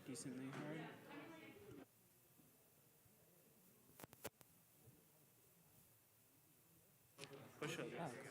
decently hard. Push up. Oh, okay.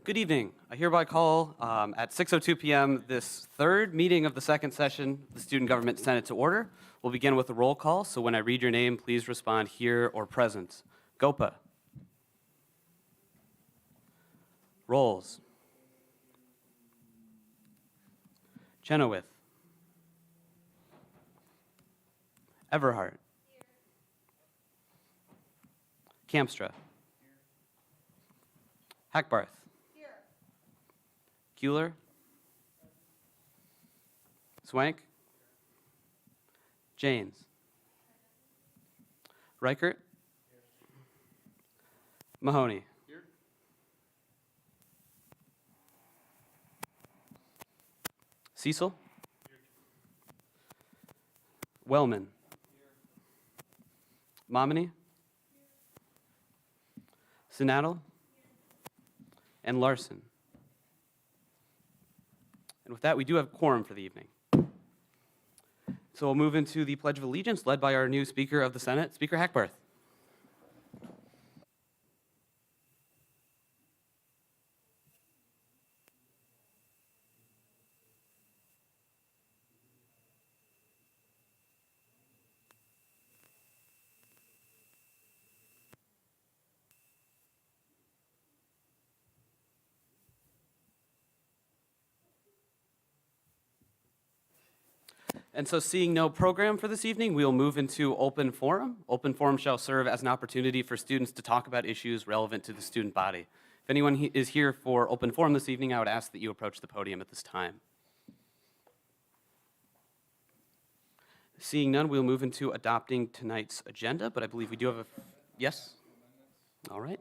Good evening. I hereby call at 6:02 p.m. this third meeting of the second session of the Student Government Senate to order. We'll begin with a roll call, so when I read your name, please respond here or present. Gopa. Rolls. Chenoweth. Everhart. Kamstra. Hackbarth. Kuehler. Swank. Janes. Reichert. Mahoney. Cecil. Wellman. Momini. Sinattle. And Larson. And with that, we do have quorum for the evening. So we'll move into the Pledge of Allegiance, led by our new Speaker of the Senate, Speaker Hackbarth. And so seeing no program for this evening, we will move into open forum. Open forum shall serve as an opportunity for students to talk about issues relevant to the student body. If anyone is here for open forum this evening, I would ask that you approach the podium at this time. Seeing none, we'll move into adopting tonight's agenda, but I believe we do have a, yes? All right.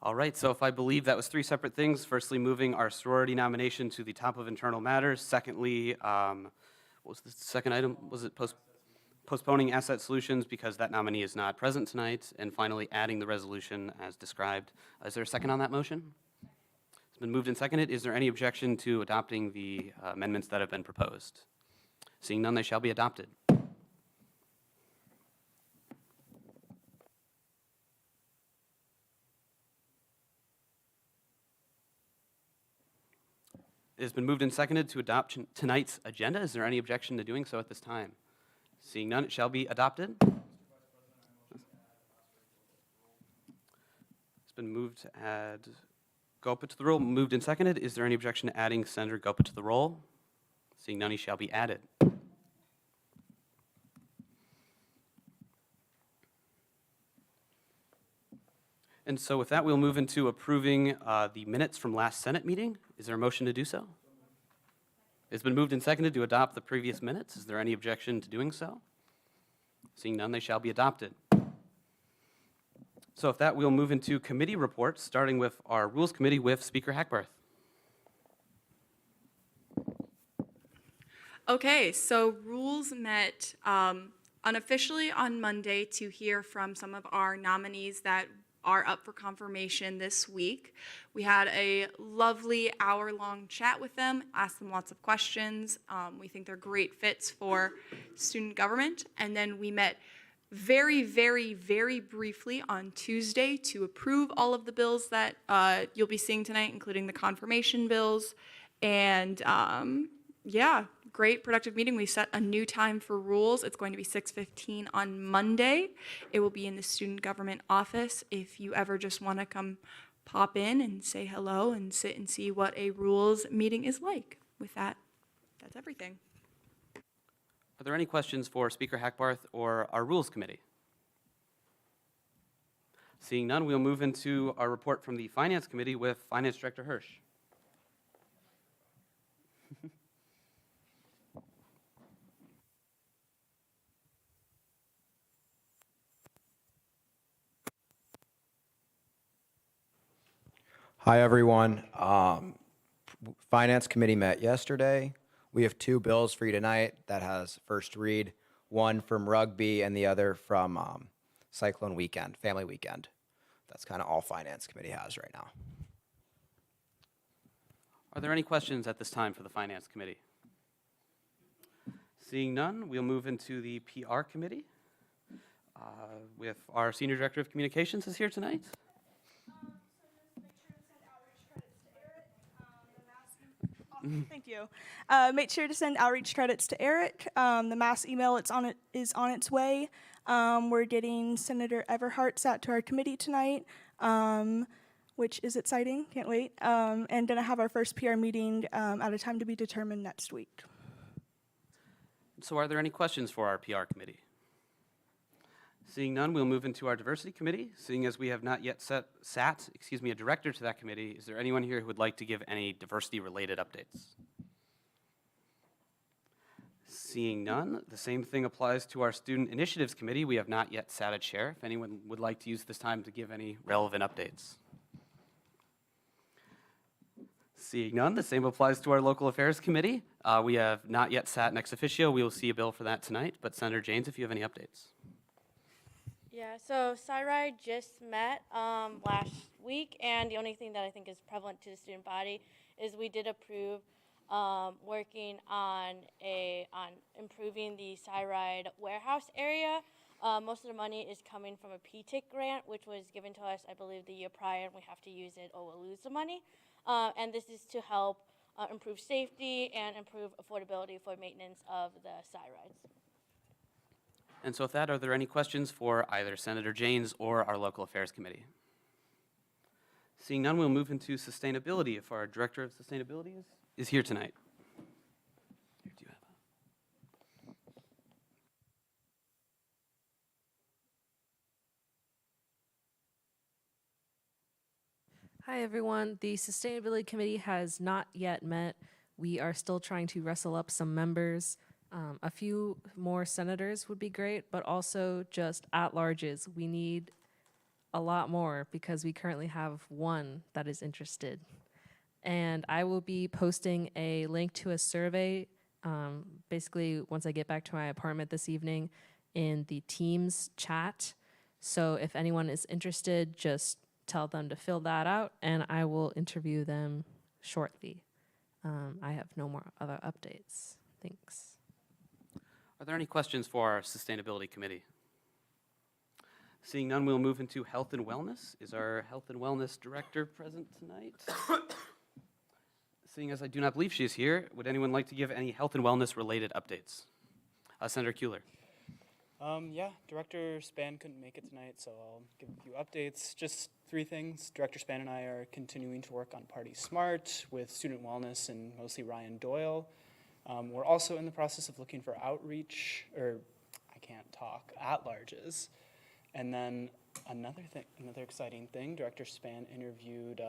All right, so if I believe that was three separate things, firstly, moving our sorority nomination to the top of internal matters. Secondly, what was the second item? Was it postponing asset solutions because that nominee is not present tonight? And finally, adding the resolution as described. Is there a second on that motion? It's been moved and seconded. Is there any objection to adopting the amendments that have been proposed? Seeing none, they shall be adopted. It has been moved and seconded to adopt tonight's agenda. Is there any objection to doing so at this time? Seeing none, it shall be adopted. It's been moved to add Gopa to the roll. Moved and seconded. Is there any objection to adding Senator Gopa to the roll? Seeing none, he shall be added. And so with that, we'll move into approving the minutes from last Senate meeting. Is there a motion to do so? It's been moved and seconded to adopt the previous minutes. Is there any objection to doing so? Seeing none, they shall be adopted. So with that, we'll move into committee reports, starting with our Rules Committee with Speaker Hackbarth. Okay, so Rules met unofficially on Monday to hear from some of our nominees that are up for confirmation this week. We had a lovely hour-long chat with them, asked them lots of questions. We think they're great fits for student government. And then we met very, very, very briefly on Tuesday to approve all of the bills that you'll be seeing tonight, including the confirmation bills. And yeah, great productive meeting. We set a new time for Rules. It's going to be 6:15 on Monday. It will be in the student government office. If you ever just want to come pop in and say hello and sit and see what a Rules meeting is like. With that, that's everything. Are there any questions for Speaker Hackbarth or our Rules Committee? Seeing none, we'll move into our report from the Finance Committee with Finance Director Hirsch. Hi, everyone. Finance Committee met yesterday. We have two bills for you tonight that has first read, one from rugby and the other from Cyclone Weekend, Family Weekend. That's kind of all Finance Committee has right now. Are there any questions at this time for the Finance Committee? Seeing none, we'll move into the PR Committee with our Senior Director of Communications is here tonight. Thank you. Make sure to send outreach credits to Eric. The mass email is on its way. We're getting Senator Everhart's out to our committee tonight, which is exciting. Can't wait. And gonna have our first PR meeting at a time to be determined next week. So are there any questions for our PR Committee? Seeing none, we'll move into our Diversity Committee. Seeing as we have not yet sat a director to that committee, is there anyone here who would like to give any diversity-related updates? Seeing none, the same thing applies to our Student Initiatives Committee. We have not yet sat a chair. If anyone would like to use this time to give any relevant updates. Seeing none, the same applies to our Local Affairs Committee. We have not yet sat ex officio. We will see a bill for that tonight. But Senator Janes, if you have any updates. Yeah, so SciRide just met last week, and the only thing that I think is prevalent to the student body is we did approve working on improving the SciRide warehouse area. Most of the money is coming from a PTIC grant, which was given to us, I believe, the year prior, and we have to use it or we'll lose the money. And this is to help improve safety and improve affordability for maintenance of the SciRides. And so with that, are there any questions for either Senator Janes or our Local Affairs Committee? Seeing none, we'll move into sustainability if our Director of Sustainability is here tonight. Here, do you have Hi, everyone. The Sustainability Committee has not yet met. We are still trying to wrestle up some members. A few more senators would be great, but also just at-larges. We need a lot more because we currently have one that is interested. And I will be posting a link to a survey, basically once I get back to my apartment this evening, in the Teams chat. So if anyone is interested, just tell them to fill that out, and I will interview them shortly. I have no more other updates. Thanks. Are there any questions for our Sustainability Committee? Seeing none, we'll move into Health and Wellness. Is our Health and Wellness Director present tonight? Seeing as I do not believe she is here, would anyone like to give any health and wellness related updates? Senator Kuehler. Yeah, Director Span couldn't make it tonight, so I'll give a few updates. Just three things. Director Span and I are continuing to work on Party Smart with student wellness and mostly Ryan Doyle. We're also in the process of looking for outreach, at-larges. And then another exciting thing, Director Span interviewed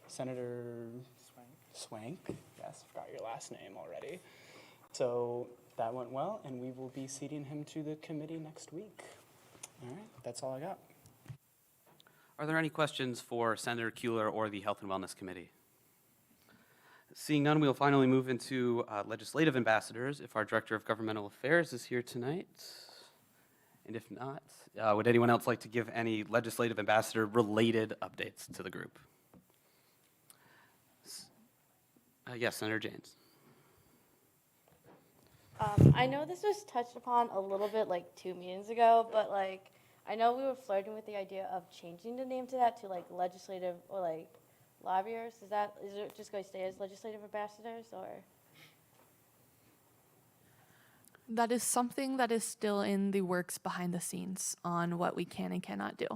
Senator Swank. Yes, forgot your last name already. So that went well, and we will be seating him to the committee next week. All right, that's all I got. Are there any questions for Senator Kuehler or the Health and Wellness Committee? Seeing none, we'll finally move into legislative ambassadors if our Director of Governmental Affairs is here tonight. And if not, would anyone else like to give any legislative ambassador-related updates to the group? Yes, Senator James. I know this was touched upon a little bit like 2 meetings ago, but like I know we were flirting with the idea of changing the name to that to like legislative or like lobbyists. Is it just going to stay as legislative ambassadors or? That is something that is still in the works behind the scenes on what we can and cannot do.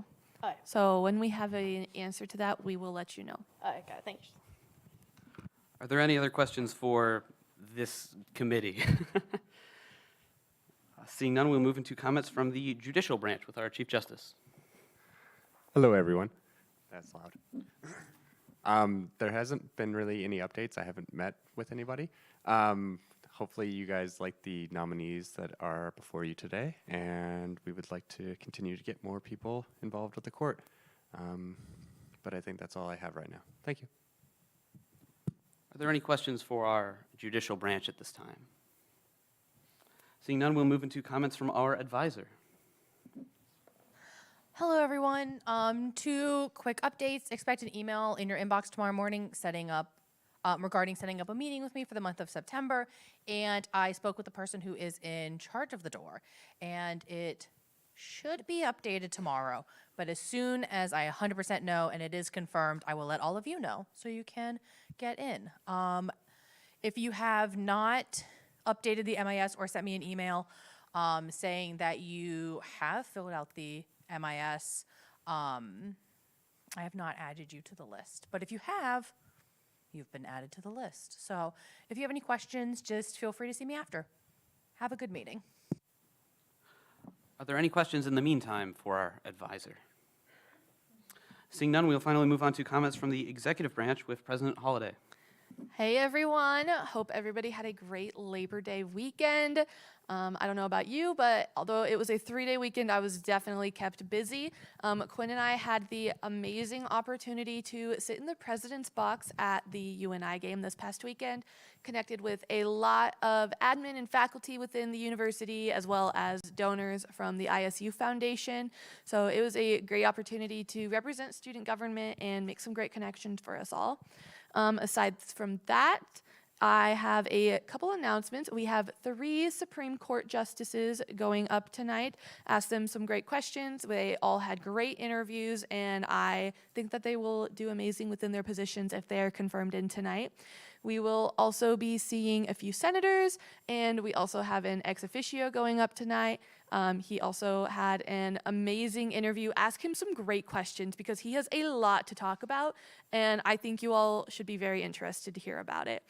Alright, So when we have an answer to that, we will let you know. alright, got it, thanks. Are there any other questions for this committee? Seeing none, we'll move into comments from the judicial branch with our Chief Justice. Hello, everyone. That's loud. There hasn't been really any updates. I haven't met with anybody. Hopefully, you guys like the nominees that are before you today, and we would like to continue to get more people involved with the court. But I think that's all I have right now. Thank you. Are there any questions for our judicial branch at this time? Seeing none, we'll move into comments from our advisor. Hello, everyone. 2 quick updates. Expect an email in your inbox tomorrow morning regarding setting up a meeting with me for the month of September. And I spoke with the person who is in charge of the door, and it should be updated tomorrow. But as soon as I 100% know and it is confirmed, I will let all of you know so you can get in. If you have not updated the MIS or sent me an email saying that you have filled out the MIS, I have not added you to the list. But if you have, you've been added to the list. So if you have any questions, just feel free to see me after. Have a good meeting. Are there any questions in the meantime for our advisor? Seeing none, we'll finally move on to comments from the executive branch with President Holliday. Hey everyone, hope everybody had a great Labor Day weekend. I don't know about you, but although it was a 3-day weekend, I was definitely kept busy. Quinn and I had the amazing opportunity to sit in the president's box at the UNI game this past weekend, connected with a lot of admin and faculty within the university, as well as donors from the ISU Foundation. So it was a great opportunity to represent student government and make some great connections for us all. Aside from that, I have a couple announcements. We have 3 Supreme Court justices going up tonight. Asked them some great questions. They all had great interviews, and I think that they will do amazing within their positions if they are confirmed in tonight. We will also be seeing a few senators, and we also have an ex officio going up tonight. He also had an amazing interview. Ask him some great questions because he has a lot to talk about, and I think you all should be very interested to hear about it.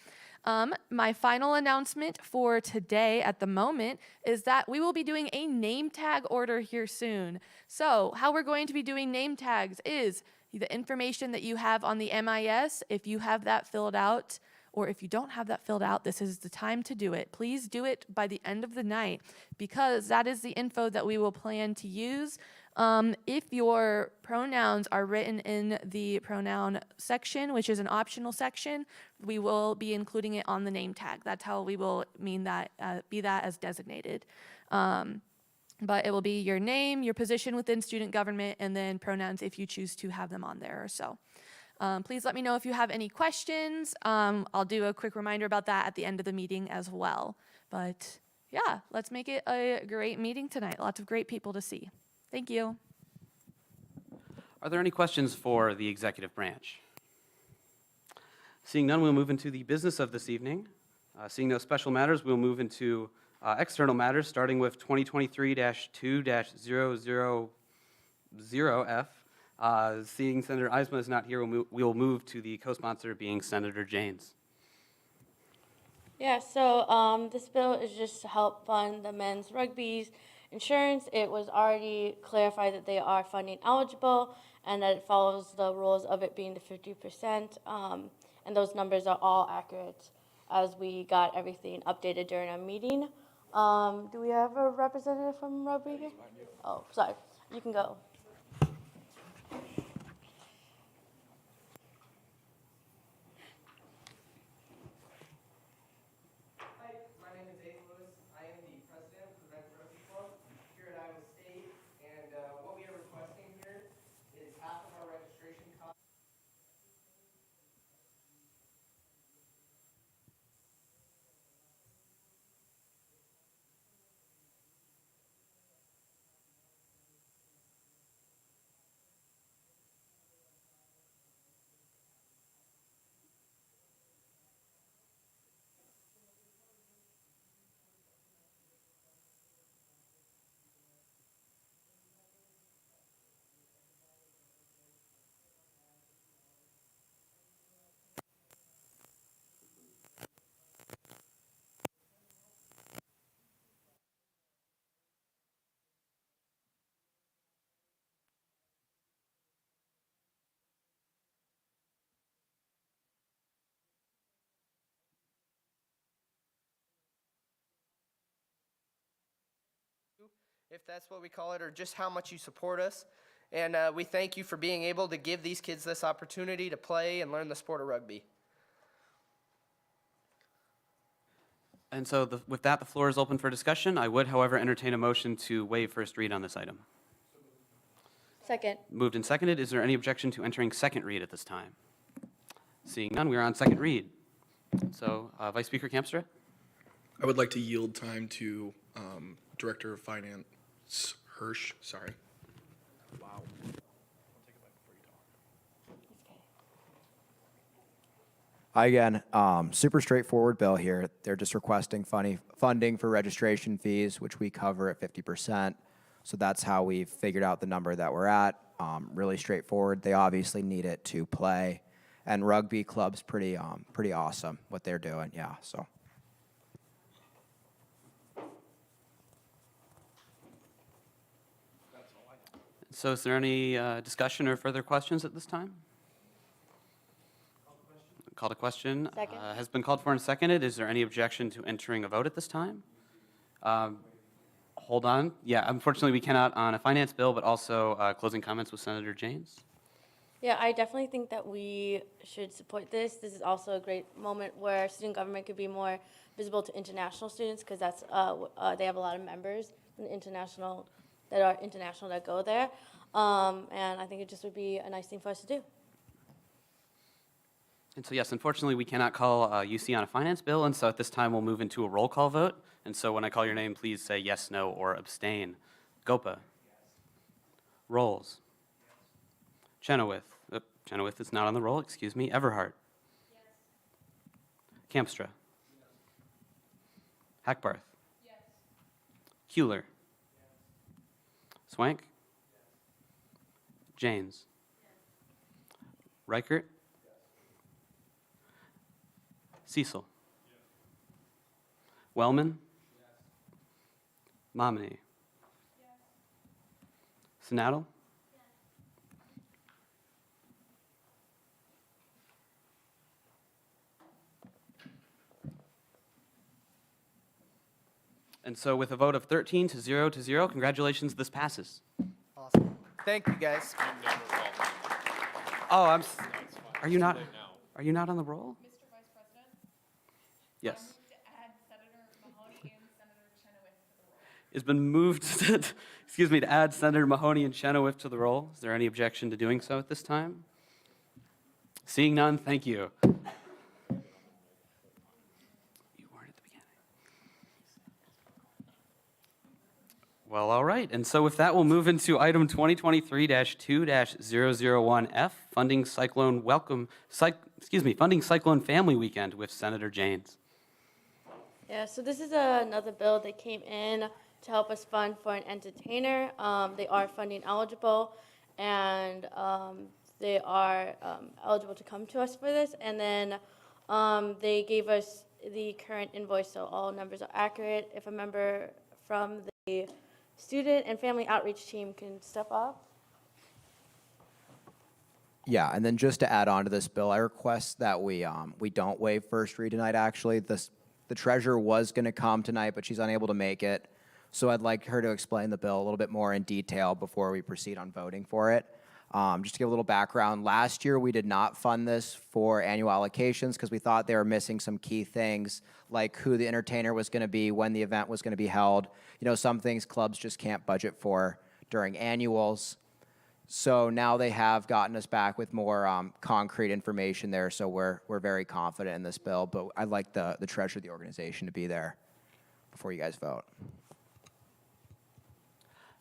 My final announcement for today at the moment is that we will be doing a name tag order here soon. So how we're going to be doing name tags is the information that you have on the MIS. If you have that filled out, or if you don't have that filled out, this is the time to do it. Please do it by the end of the night because that is the info that we will plan to use. If your pronouns are written in the pronoun section, which is an optional section, we will be including it on the name tag. That's how we will be that as designated. But it will be your name, your position within student government, and then pronouns if you choose to have them on there or so. Please let me know if you have any questions. I'll do a quick reminder about that at the end of the meeting as well. But yeah, let's make it a great meeting tonight. Lots of great people to see. Thank you. Are there any questions for the executive branch? Seeing none, we'll move into the business of this evening. Seeing no special matters, we'll move into external matters, starting with 2023-2-000F. Seeing Senator Eisma is not here, we will move to the co-sponsor being Senator Janes. Yeah, so this bill is just to help fund the men's rugby's insurance. It was already clarified that they are funding eligible and that it follows the rules of it being the 50%. And those numbers are all accurate as we got everything updated during our meeting. Do we have a representative from rugby here? Oh, sorry. You can go. if that's what we call it, or just how much you support us. And we thank you for being able to give these kids this opportunity to play and learn the sport of rugby. And so with that, the floor is open for discussion. I would, however, entertain a motion to waive first read on this item. Second. Moved and seconded. Is there any objection to entering second read at this time? Seeing none, we are on second read. So, Vice Speaker Campstra? I would like to yield time to Director of Finance Hirsch. Sorry. Wow. Again, super straightforward bill here. They're just requesting funding for registration fees, which we cover at 50%. So that's how we've figured out the number that we're at. Really straightforward. They obviously need it to play, and rugby club's pretty awesome what they're doing. Yeah. So. So is there any discussion or further questions at this time? Call to question. Second. Has been called for and seconded. Is there any objection to entering a vote at this time? Hold on. Yeah, unfortunately, we cannot on a finance bill, but also closing comments with Senator Janes. Yeah, I definitely think that we should support this. This is also a great moment where student government could be more visible to international students, because that's they have a lot of members in international that go there, and I think it just would be a nice thing for us to do. And so yes, unfortunately, we cannot call UC on a finance bill, and so at this time, we'll move into a roll call vote. And so when I call your name, please say yes, no, or abstain. Gopa. Rolls. Chenoweth. Chenoweth is not on the roll, excuse me. Everhart. Campstra. Hackbarth. Hewler. Swank. Janes. Reichert. Cecil. Wellman. Momney. Snaddle. And so with a vote of 13 to 0 to 0, congratulations, this passes. Awesome. Thank you, guys. Oh, are you not on the roll? Mr. Vice President? Yes. To add Senator Mahoney and Senator Chenoweth to the roll. It's been moved, to add Senator Mahoney and Chenoweth to the roll. Is there any objection to doing so at this time? Seeing none, thank you. You weren't at the beginning. Well, all right. And so with that, we'll move into item 2023-2-001F, funding Cyclone Family Weekend with Senator Janes. Yeah, so this is another bill that came in to help us fund for an entertainer. They are funding eligible, and they are eligible to come to us for this. And then they gave us the current invoice, so all numbers are accurate. If a member from the student and family outreach team can step up. Yeah, and then just to add on to this bill, I request that we don't waive first read tonight. Actually, the treasurer was going to come tonight, but she's unable to make it. So I'd like her to explain the bill a little bit more in detail before we proceed on voting for it. Just to give a little background, last year we did not fund this for annual allocations because we thought they were missing some key things, like who the entertainer was going to be, when the event was going to be held. You know, some things clubs just can't budget for during annuals. So now they have gotten us back with more concrete information there, so we're very confident in this bill. But I'd like the treasurer of the organization to be there before you guys vote.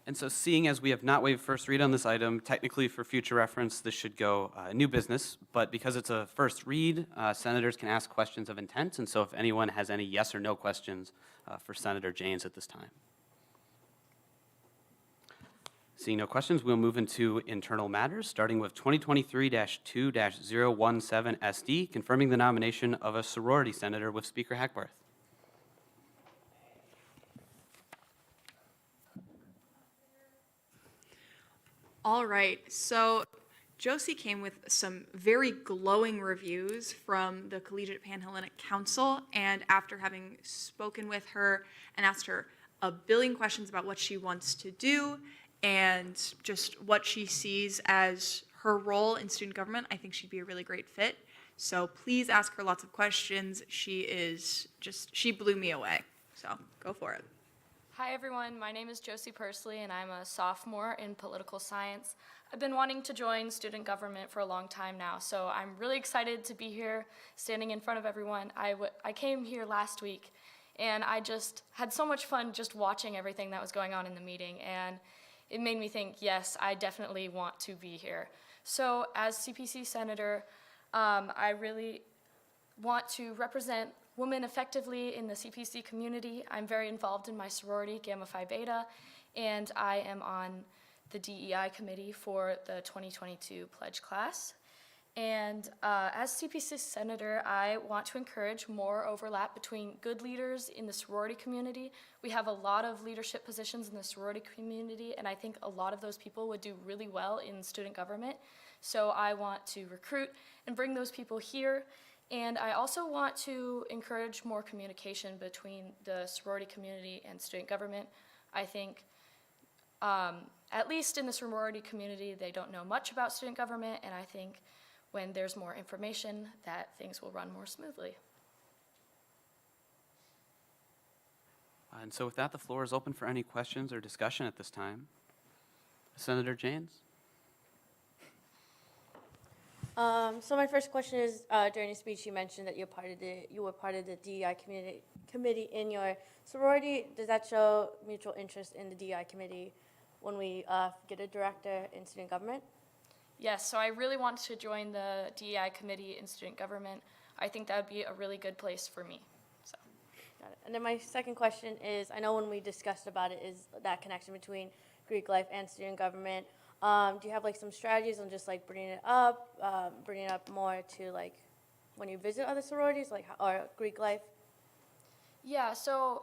And so seeing as we have not waived first read on this item, technically for future reference, this should go new business. But because it's a first read, senators can ask questions of intent. And so if anyone has any yes or no questions for Senator Janes at this time. Seeing no questions, we'll move into internal matters, starting with 2023-2-017 SD, confirming the nomination of a sorority senator with Speaker Hackbarth. All right, so Josie came with some very glowing reviews from the Collegiate Panhellenic Council, and after having spoken with her and asked her a billion questions about what she wants to do and just what she sees as her role in student government. I think she'd be a really great fit. So please ask her lots of questions. She blew me away. So go for it. Hi everyone, my name is Josie Pursley and I'm a sophomore in political science. I've been wanting to join student government for a long time now, so I'm really excited to be here standing in front of everyone. I came here last week and I just had so much fun just watching everything that was going on in the meeting, and it made me think, yes, I definitely want to be here. So as CPC Senator, I really want to represent women effectively in the CPC community. I'm very involved in my sorority, Gamma Phi Beta, and I am on the DEI committee for the 2022 pledge class. And as CPC Senator, I want to encourage more overlap between good leaders in the sorority community. We have a lot of leadership positions in the sorority community, and I think a lot of those people would do really well in student government. So I want to recruit and bring those people here. And I also want to encourage more communication between the sorority community and student government. I think, at least in the sorority community, they don't know much about student government, and I think when there's more information, that things will run more smoothly. And so with that, the floor is open for any questions or discussion at this time. Senator Janes? So my first question is, during your speech, you mentioned that you were part of the DEI committee in your sorority. Does that show mutual interest in the DEI committee when we get a director in student government? Yes, so I really want to join the DEI committee in student government. I think that would be a really good place for me. So. Got it. And then my second question is, I know when we discussed about it, is that connection between Greek life and student government. Do you have like some strategies on just like bringing it up more to like when you visit other sororities, like or Greek life? Yeah, so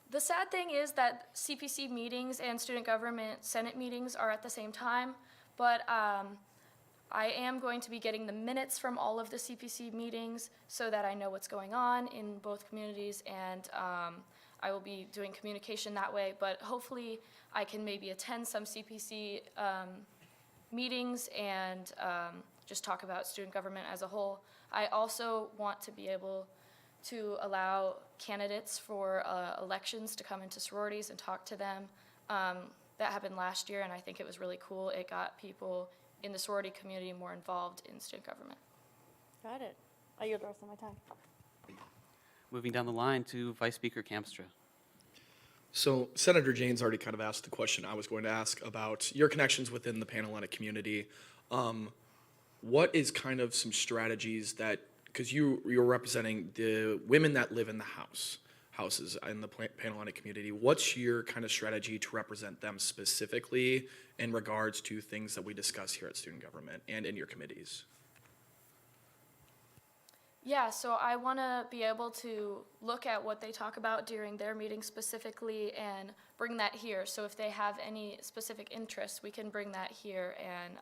the sad thing is that CPC meetings and student government Senate meetings are at the same time, but I am going to be getting the minutes from all of the CPC meetings so that I know what's going on in both communities, and I will be doing communication that way, but hopefully I can maybe attend some CPC meetings and just talk about student government as a whole. I also want to be able to allow candidates for elections to come into sororities and talk to them. That happened last year, and I think it was really cool. It got people in the sorority community more involved in student government. Got it. I yield the rest of my time. Moving down the line to Vice Speaker Kamstra. So Senator Janes already kind of asked the question I was going to ask about your connections within the Panhellenic community. What is kind of some strategies that, because you're representing the women that live in the houses in the Panhellenic community, what's your kind of strategy to represent them specifically in regards to things that we discuss here at student government and in your committees? Yeah, so I want to be able to look at what they talk about during their meetings specifically and bring that here. So if they have any specific interests, we can bring that here and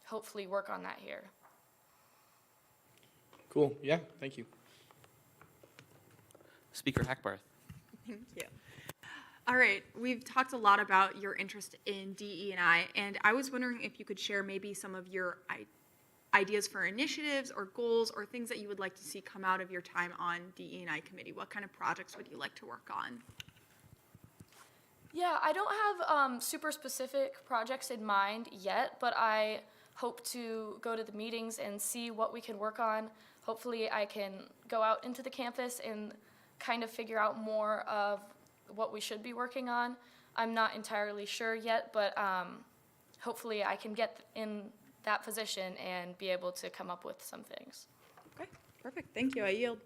hopefully work on that here. Cool. Yeah, thank you. Speaker Hackbarth. Thank you. All right, we've talked a lot about your interest in DE&I, and I was wondering if you could share maybe some of your ideas for initiatives or goals or things that you would like to see come out of your time on DE&I committee. What kind of projects would you like to work on? Yeah, I don't have super specific projects in mind yet, but I hope to go to the meetings and see what we can work on. Hopefully I can go out into the campus and kind of figure out more of what we should be working on. I'm not entirely sure yet, but hopefully I can get in that position and be able to come up with some things. Okay, perfect. Thank you. I yield.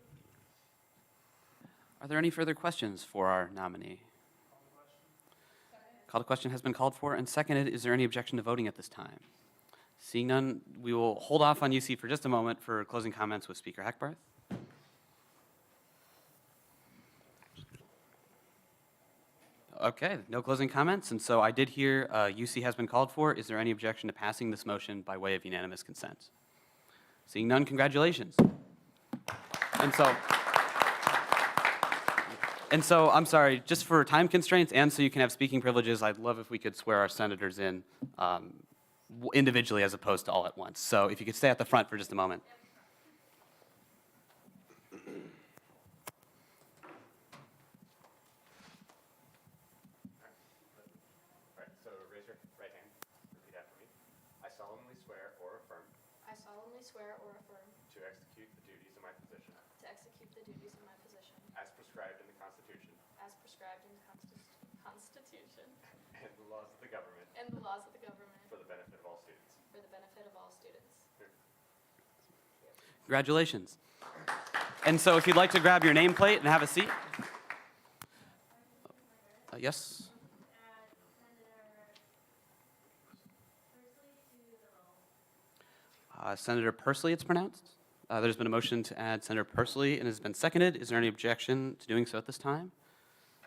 Are there any further questions for our nominee? Call to question has been called for and seconded. Is there any objection to voting at this time? Seeing none, we will hold off on UC for just a moment for closing comments with Speaker Hackbarth. Okay, no closing comments, and so I did hear UC has been called for. Is there any objection to passing this motion by way of unanimous consent? Seeing none, congratulations. And so, And so, I'm sorry, just for time constraints and so you can have speaking privileges, I'd love if we could swear our senators in individually as opposed to all at once. So if you could stay at the front for just a moment. So raise your right hand. Repeat after me. I solemnly swear or affirm I solemnly swear or affirm to execute the duties of my position to execute the duties of my position as prescribed in the Constitution as prescribed in the Constitution and the laws of the government and the laws of the government for the benefit of all students. for the benefit of all students. Congratulations. And so if you'd like to grab your nameplate and have a seat. Yes? Senator Pursley, it's pronounced. There's been a motion to add Senator Pursley and has been seconded. Is there any objection to doing so at this time?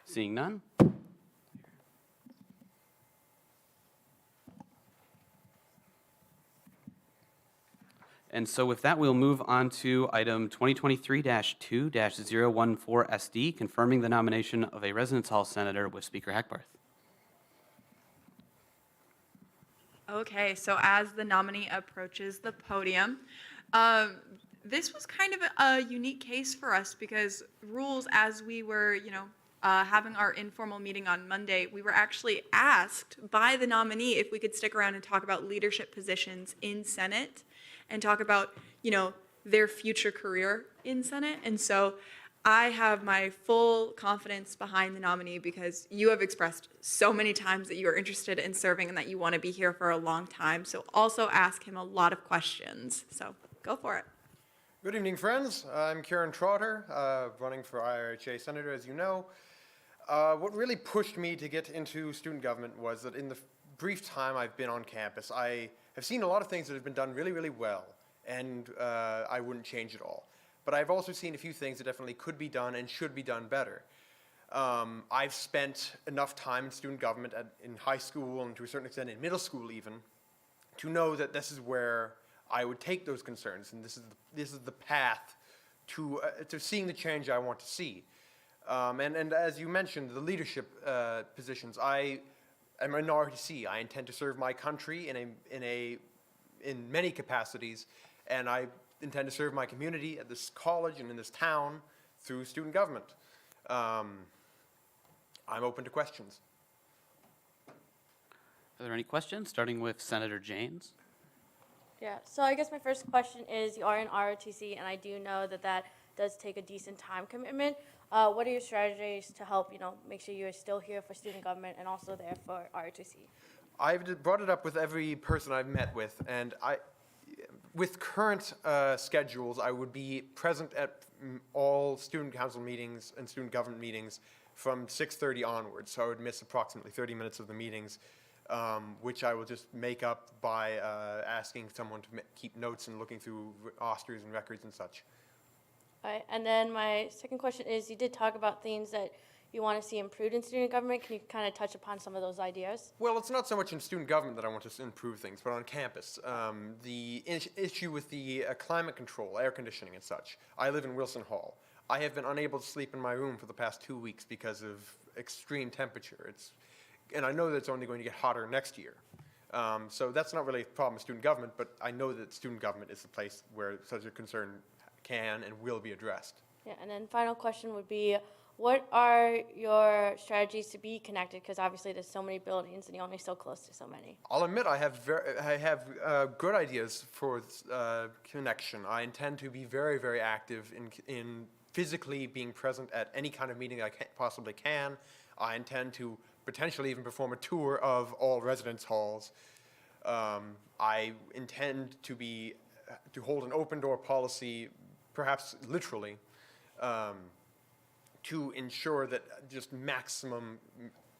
Seeing none. And so with that, we'll move on to item 2023-2-014SD, confirming the nomination of a residence hall senator with Speaker Hackbarth. Okay, so as the nominee approaches the podium, this was kind of a unique case for us because rules, as we were, having our informal meeting on Monday, we were actually asked by the nominee if we could stick around and talk about leadership positions in Senate and talk about, their future career in Senate. And so I have my full confidence behind the nominee because you have expressed so many times that you are interested in serving and that you want to be here for a long time. So also ask him a lot of questions. So go for it. Good evening, friends. I'm Kieran Trotter, running for IRHA Senator, as you know. What really pushed me to get into student government was that in the brief time I've been on campus, I have seen a lot of things that have been done really, really well, and I wouldn't change it all. But I've also seen a few things that definitely could be done and should be done better. I've spent enough time in student government in high school and to a certain extent in middle school even to know that this is where I would take those concerns, and this is the path to seeing the change I want to see. And as you mentioned, the leadership positions, I am an RTC. I intend to serve my country in many capacities, and I intend to serve my community at this college and in this town through student government. I'm open to questions. Are there any questions, starting with Senator Janes? Yeah, so I guess my first question is, you are in ROTC, and I do know that does take a decent time commitment. What are your strategies to help, make sure you're still here for student government and also there for ROTC? I've brought it up with every person I've met with, and with current schedules, I would be present at all student council meetings and student government meetings from 6:30 onwards. So I would miss approximately 30 minutes of the meetings, which I will just make up by asking someone to keep notes and looking through rosters and records and such. All right, and then my second question is, you did talk about things that you want to see improved in student government. Can you kind of touch upon some of those ideas? Well, it's not so much in student government that I want to improve things, but on campus. The issue with the climate control, air conditioning and such. I live in Wilson Hall. I have been unable to sleep in my room for the past 2 weeks because of extreme temperature. And I know that it's only going to get hotter next year. So that's not really a problem with student government, but I know that student government is the place where such a concern can and will be addressed. Yeah, and then final question would be, what are your strategies to be connected? Because obviously there's so many buildings and you're only so close to so many. I'll admit I have good ideas for connection. I intend to be very, very active in physically being present at any kind of meeting I possibly can. I intend to potentially even perform a tour of all residence halls. I intend to hold an open door policy, perhaps literally, to ensure that just maximum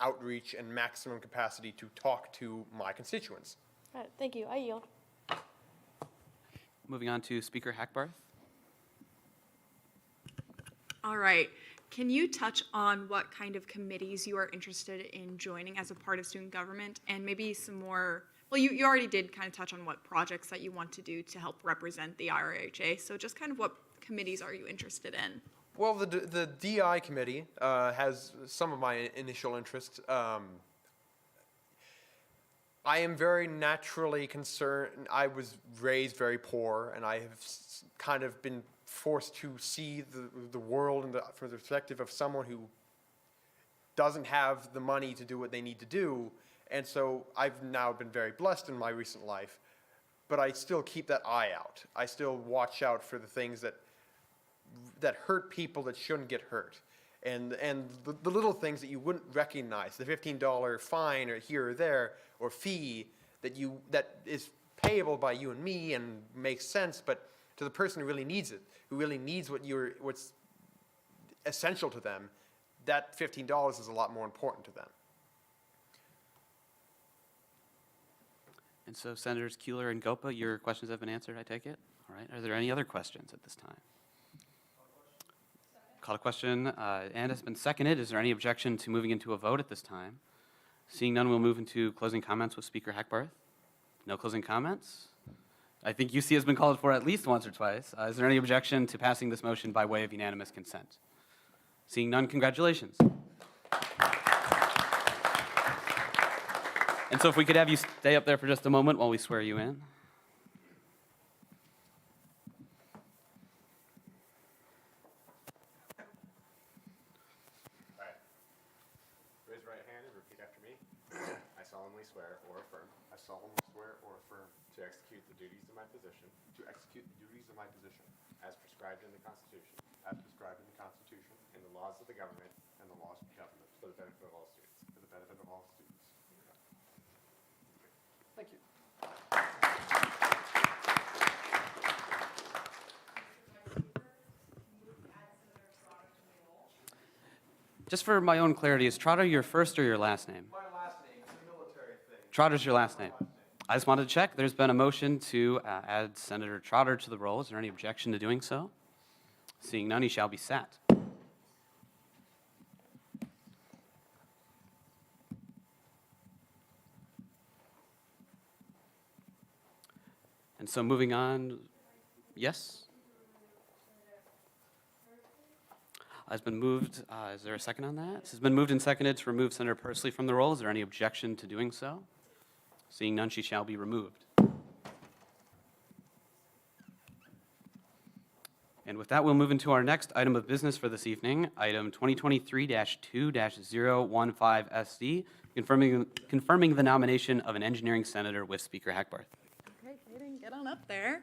outreach and maximum capacity to talk to my constituents. All right, thank you. I yield. Moving on to Speaker Hackbarth. All right. Can you touch on what kind of committees you are interested in joining as a part of student government, and maybe some more, well, you already did kind of touch on what projects that you want to do to help represent the IRHA, so just kind of what committees are you interested in? Well, the DI committee has some of my initial interest. I am very naturally concerned. I was raised very poor, and I have kind of been forced to see the world from the perspective of someone who doesn't have the money to do what they need to do. And so I've now been very blessed in my recent life, but I still keep that eye out. I still watch out for the things that hurt people that shouldn't get hurt. And the little things that you wouldn't recognize, the $15 fine or here or there, or fee that is payable by you and me and makes sense, but to the person who really needs it, who really needs what's essential to them, that $15 is a lot more important to them. And so Senators Keeler and Gopa, your questions have been answered, I take it? All right, are there any other questions at this time? Call to question, and has been seconded. Is there any objection to moving into a vote at this time? Seeing none, we'll move into closing comments with Speaker Hackbarth. No closing comments? I think UC has been called for at least once or twice. Is there any objection to passing this motion by way of unanimous consent? Seeing none, congratulations. And so if we could have you stay up there for just a moment while we swear you in. To execute the duties of my position as prescribed in the Constitution and the laws of the government for the benefit of all students. Thank you. Just for my own clarity, is Trotter your first or your last name? My last name is a military thing. Trotter's your last name. I just wanted to check. There's been a motion to add Senator Trotter to the roll. Is there any objection to doing so? Seeing none, he shall be sat. And so moving on, yes? Has been moved, is there a second on that? This has been moved and seconded to remove Senator Persley from the roll. Is there any objection to doing so? Seeing none, she shall be removed. And with that, we'll move into our next item of business for this evening, item 2023-2-015SD, confirming the nomination of an engineering senator with Speaker Hackbarth. Okay, Hayden, get on up there.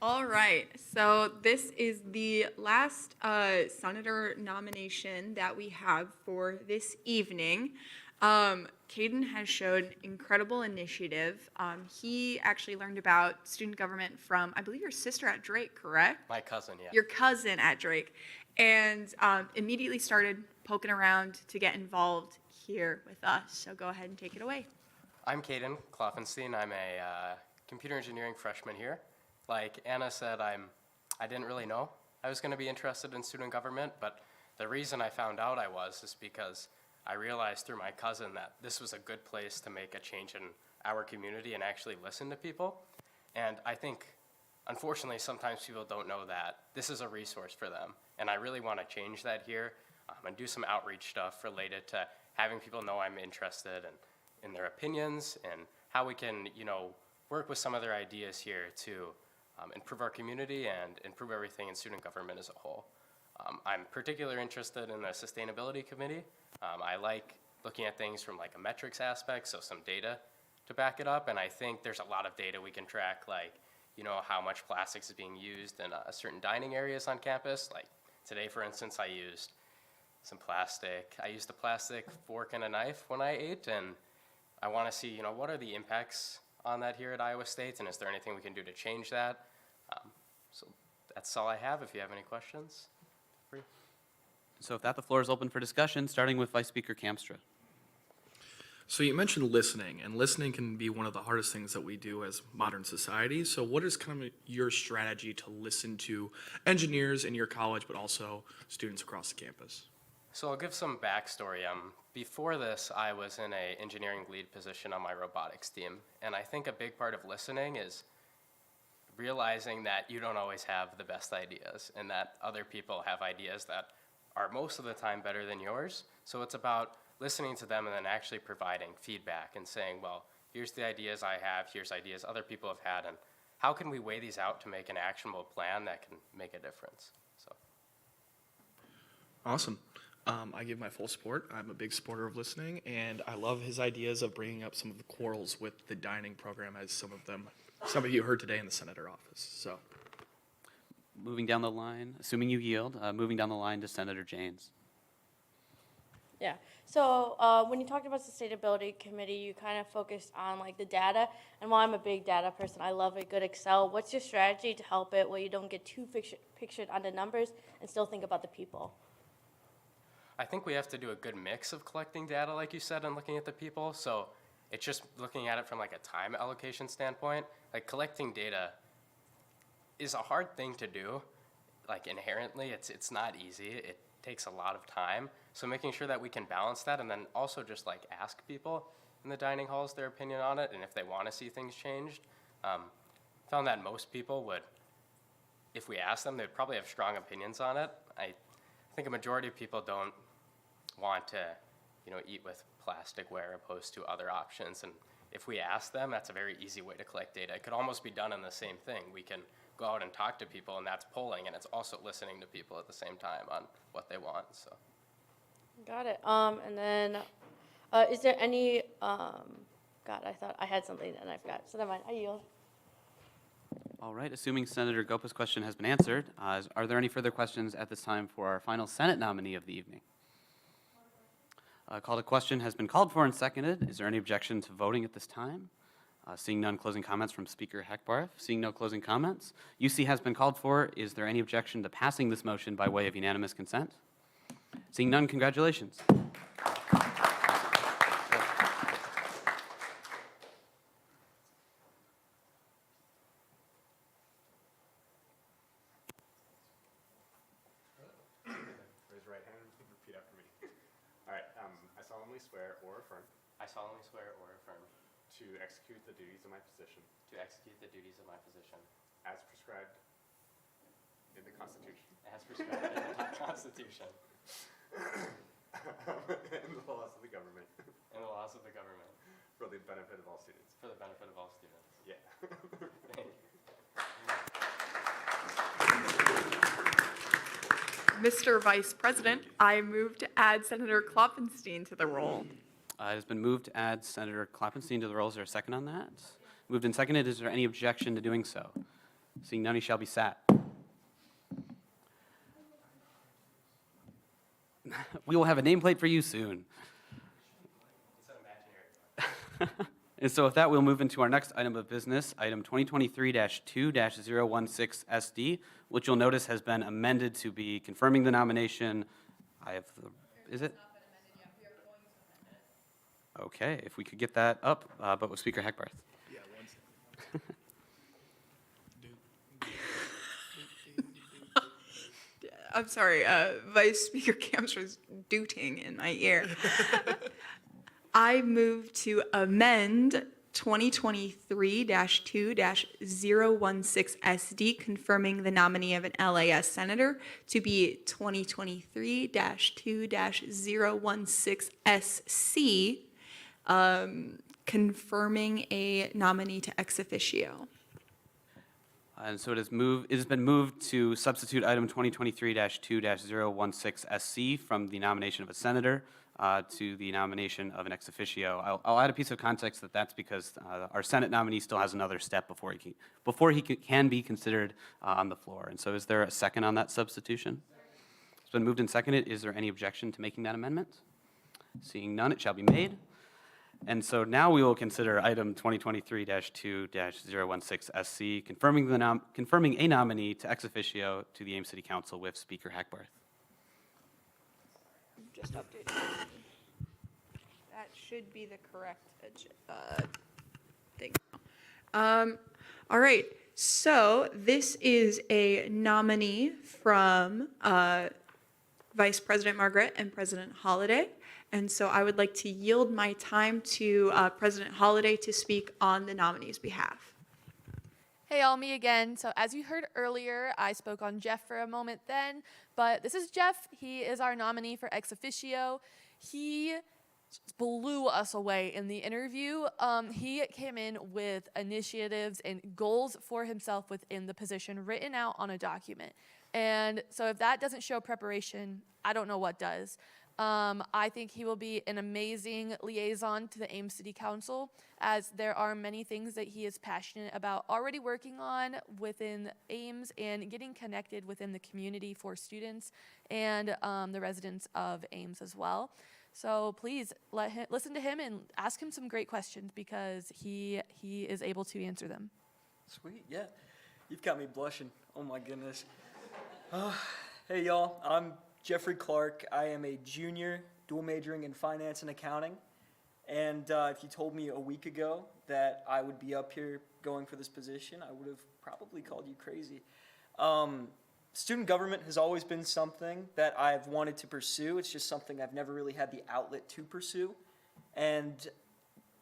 All right, so this is the last senator nomination that we have for this evening. Caden has shown incredible initiative. He actually learned about student government from, I believe, your sister at Drake, correct? My cousin, yeah. Your cousin at Drake, and immediately started poking around to get involved here with us. So go ahead and take it away. I'm Caden Kloffenstein. I'm a computer engineering freshman here. Like Anna said, I didn't really know I was going to be interested in student government, but the reason I found out I was is because I realized through my cousin that this was a good place to make a change in our community and actually listen to people. And I think, unfortunately, sometimes people don't know that this is a resource for them. And I really want to change that here and do some outreach stuff related to having people know I'm interested in their opinions and how we can, work with some of their ideas here to improve our community and improve everything in student government as a whole. I'm particularly interested in the sustainability committee. I like looking at things from like a metrics aspect, so some data to back it up. And I think there's a lot of data we can track, like, how much plastics is being used in certain dining areas on campus. Like today, for instance, I used some plastic. I used a plastic fork and a knife when I ate, and I want to see, what are the impacts on that here at Iowa State, and is there anything we can do to change that? So that's all I have. If you have any questions, feel free. So with that, the floor is open for discussion, starting with Vice Speaker Kamstra. So you mentioned listening, and listening can be one of the hardest things that we do as modern society. So what is kind of your strategy to listen to engineers in your college, but also students across the campus? So I'll give some backstory. Before this, I was in an engineering lead position on my robotics team, and I think a big part of listening is realizing that you don't always have the best ideas and that other people have ideas that are most of the time better than yours. So it's about listening to them and then actually providing feedback and saying, well, here's the ideas I have, here's ideas other people have had, and how can we weigh these out to make an actionable plan that can make a difference? So. Awesome. I give my full support. I'm a big supporter of listening, and I love his ideas of bringing up some of the quarrels with the dining program, as some of you heard today in the senator office. So, Moving down the line, assuming you yield, moving down the line to Senator Janes. Yeah. So when you talked about sustainability committee, you kind of focused on like the data. And while I'm a big data person, I love a good Excel. What's your strategy to help it where you don't get too pictured on the numbers and still think about the people? I think we have to do a good mix of collecting data, like you said, and looking at the people. So it's just looking at it from like a time allocation standpoint. Like collecting data is a hard thing to do. Like inherently, it's not easy. It takes a lot of time. So making sure that we can balance that, and then also just like ask people in the dining halls their opinion on it, and if they want to see things changed. Found that most people would, if we asked them, they'd probably have strong opinions on it. I think a majority of people don't want to, eat with plasticware opposed to other options. And if we ask them, that's a very easy way to collect data. It could almost be done in the same thing. We can go out and talk to people, and that's polling, and it's also listening to people at the same time on what they want. So. Got it. And then is there any, God, I thought I had something and I forgot. So never mind, I yield. All right, assuming Senator Gopa's question has been answered, are there any further questions at this time for our final Senate nominee of the evening? Called a question has been called for and seconded. Is there any objection to voting at this time? Seeing none, closing comments from Speaker Heckbarth. Seeing no closing comments, UC has been called for. Is there any objection to passing this motion by way of unanimous consent? Seeing none, congratulations. I solemnly swear or affirm to execute the duties of my position as prescribed in the Constitution and the laws of the government for the benefit of all students. Yeah. Thank you. Mr. Vice President, I move to add Senator Klopfenstein to the roll. It has been moved to add Senator Klopfenstein to the roll. Is there a second on that? Moved and seconded. Is there any objection to doing so? Seeing none, he shall be sat. We will have a nameplate for you soon. And so with that, we'll move into our next item of business, item 2023-2-016 SD, which you'll notice has been amended to be confirming the nomination. Is it? Okay, if we could get that up, but with Speaker Heckbarth. yeah, one second. I'm sorry, Vice Speaker Camps was dooting in my ear. I move to amend 2023-2-016 SD, confirming the nominee of an LAS senator to be 2023-2-016 SC, confirming a nominee to ex officio. And so it has been moved to substitute item 2023-2-016 SC from the nomination of a senator to the nomination of an ex officio. I'll add a piece of context that's because our Senate nominee still has another step before he can be considered on the floor. And so is there a second on that substitution? It's been moved and seconded. Is there any objection to making that amendment? Seeing none, it shall be made. And so now we will consider item 2023-2-016 SC, confirming a nominee to ex officio to the Ames City Council with Speaker Heckbarth. Just updated. That should be the correct thing. All right, so this is a nominee from Vice President Margaret and President Holliday. And so I would like to yield my time to President Holliday to speak on the nominee's behalf. Hey, all, me again. So as you heard earlier, I spoke on Jeff for a moment then, but this is Jeff. He is our nominee for ex officio. He blew us away in the interview. He came in with initiatives and goals for himself within the position written out on a document. And so if that doesn't show preparation, I don't know what does. I think he will be an amazing liaison to the Ames City Council, as there are many things that he is passionate about already working on within Ames and getting connected within the community for students and the residents of Ames as well. So please listen to him and ask him some great questions, because he is able to answer them. Sweet, yeah. You've got me blushing. Oh my goodness. Hey y'all, I'm Jeffrey Clark. I am a junior, dual majoring in finance and accounting. And if you told me a week ago that I would be up here going for this position, I would have probably called you crazy. Student government has always been something that I've wanted to pursue. It's just something I've never really had the outlet to pursue. And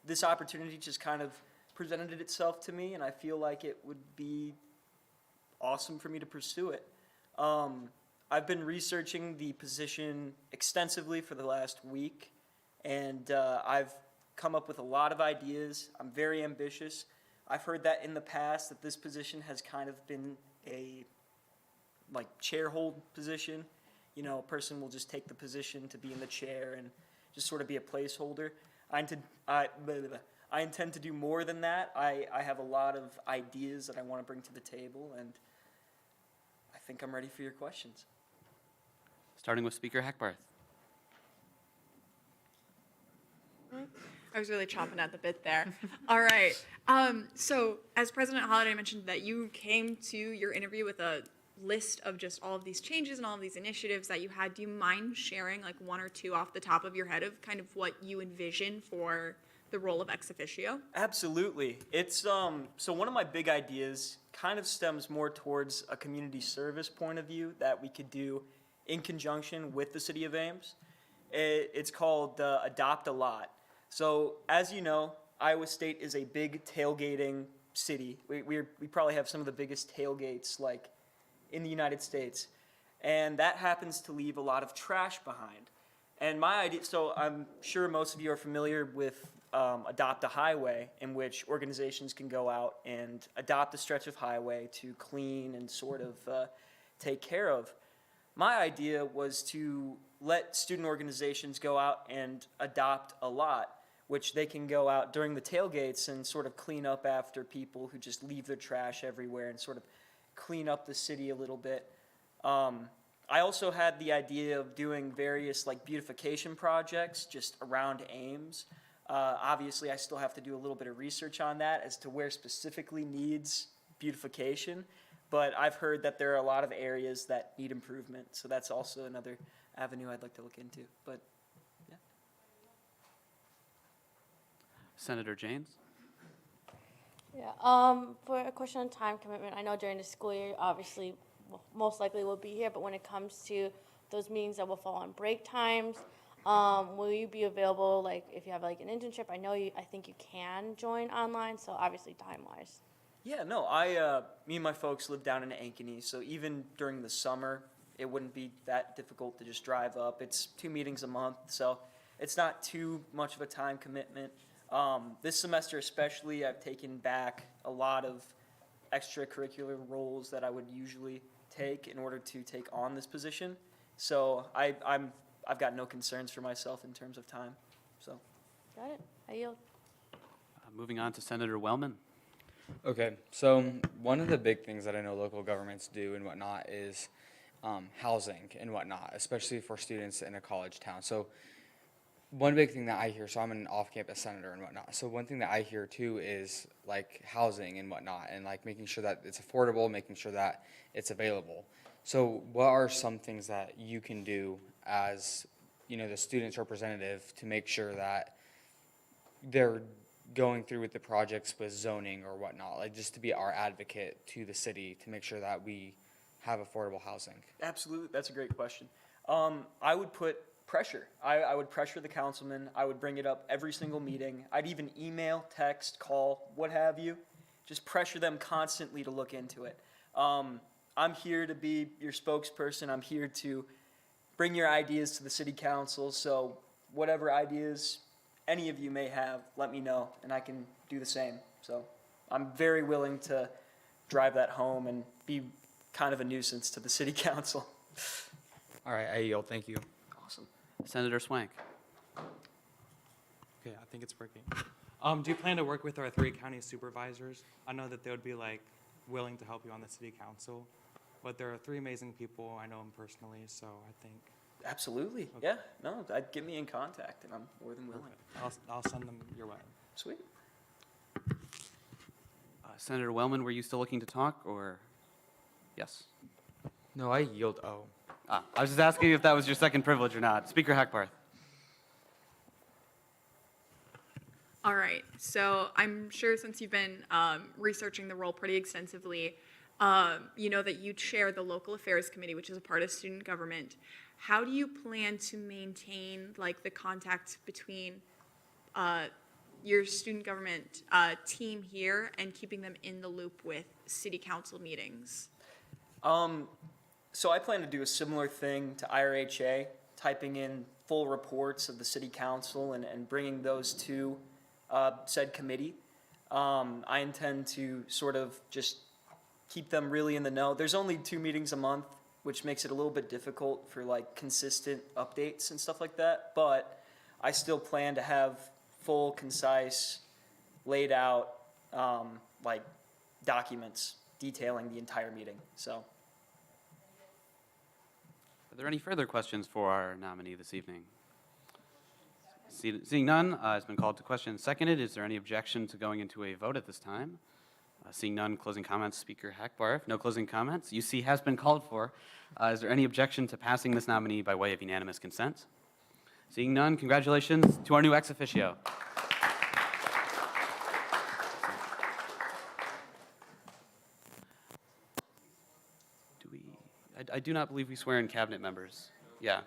this opportunity just kind of presented itself to me, and I feel like it would be awesome for me to pursue it. I've been researching the position extensively for the last week, and I've come up with a lot of ideas. I'm very ambitious. I've heard that in the past that this position has kind of been a chair hold position. You know, a person will just take the position to be in the chair and just sort of be a placeholder. I intend to do more than that. I have a lot of ideas that I want to bring to the table, and I think I'm ready for your questions. Starting with Speaker Hackbarth. I was really chomping at the bit there. All right. So as President Holliday mentioned that you came to your interview with a list of just all of these changes and all of these initiatives that you had, do you mind sharing like one or two off the top of your head of kind of what you envision for the role of ex officio? Absolutely. It's so one of my big ideas kind of stems more towards a community service point of view that we could do in conjunction with the city of Ames. It's called Adopt a Lot. So as you know, Iowa State is a big tailgating city. We probably have some of the biggest tailgates like in the United States, and that happens to leave a lot of trash behind. And my idea, so I'm sure most of you are familiar with Adopt a Highway, in which organizations can go out and adopt a stretch of highway to clean and sort of take care of. My idea was to let student organizations go out and adopt a lot, which they can go out during the tailgates and sort of clean up after people who just leave their trash everywhere and sort of clean up the city a little bit. I also had the idea of doing various beautification projects just around Ames. Obviously, I still have to do a little bit of research on that as to where specifically needs beautification, but I've heard that there are a lot of areas that need improvement, so that's also another avenue I'd like to look into. But yeah. Senator James. Yeah, for a question on time commitment, I know during the school year, obviously, most likely we'll be here, but when it comes to those meetings that will fall on break times, will you be available, if you have an internship? I think you can join online, so obviously time-wise. Yeah, no, me and my folks live down in Ankeny, so even during the summer, it wouldn't be that difficult to just drive up. It's 2 meetings a month, so it's not too much of a time commitment. This semester especially, I've taken back a lot of extracurricular roles that I would usually take in order to take on this position. So I've got no concerns for myself in terms of time. So. Got it. I yield. Moving on to Senator Wellman. Okay, so one of the big things that I know local governments do and whatnot is housing and whatnot, especially for students in a college town. So one big thing that I hear, so I'm an off-campus senator and whatnot, so one thing that I hear too is housing and whatnot, and making sure that it's affordable, making sure that it's available. So what are some things that you can do as, the student's representative to make sure that they're going through with the projects with zoning or whatnot, just to be our advocate to the city to make sure that we have affordable housing? Absolutely, that's a great question. I would put pressure. I would pressure the councilman. I would bring it up every single meeting. I'd even email, text, call, what have you, just pressure them constantly to look into it. I'm here to be your spokesperson. I'm here to bring your ideas to the city council. So whatever ideas any of you may have, let me know, and I can do the same. So I'm very willing to drive that home and be kind of a nuisance to the city council. All right, I yield. Thank you. Awesome. Senator Swank. Okay, I think it's working. Do you plan to work with our 3 county supervisors? I know that they would be like willing to help you on the city council, but there are 3 amazing people. I know them personally, so I think. Absolutely. Okay. Yeah. No, get me in contact, and I'm more than willing. I'll send them your way. Sweet. Senator Wellman, were you still looking to talk, or? Yes. No, I yield. Oh. I was just asking if that was your second privilege or not. Speaker Hackbarth. All right, so I'm sure since you've been researching the role pretty extensively, you know that you chair the Local Affairs Committee, which is a part of student government. How do you plan to maintain like the contact between your student government team here and keeping them in the loop with city council meetings? So I plan to do a similar thing to IRHA, typing in full reports of the city council and bringing those to said committee. I intend to sort of just keep them really in the know. There's only 2 meetings a month, which makes it a little bit difficult for like consistent updates and stuff like that. But I still plan to have full, concise, laid out like documents detailing the entire meeting. So. Are there any further questions for our nominee this evening? Seeing none, it's been called to question and seconded. Is there any objection to going into a vote at this time? Seeing none, closing comments, Speaker Hackbarth. No closing comments. UC has been called for. Is there any objection to passing this nominee by way of unanimous consent? Seeing none, congratulations to our new ex officio. I do not believe we swear in cabinet members. Yeah.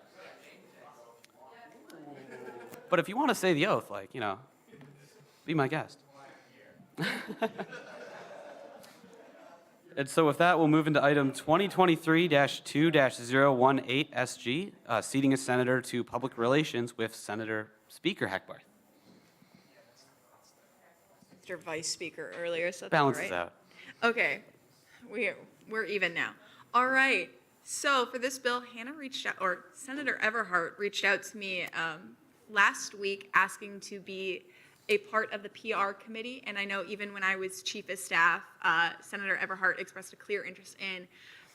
But if you want to say the oath, like, you know, be my guest. And so with that, we'll move into item 2023-2-018 SG, seating a senator to public relations with Senator Speaker Hackbarth. Mr. Vice Speaker earlier, so that's Balances all right. out. Okay, we're even now. All right. So for this bill, Senator Everhart reached out to me last week asking to be a part of the PR committee. And I know even when I was chief of staff, Senator Everhart expressed a clear interest in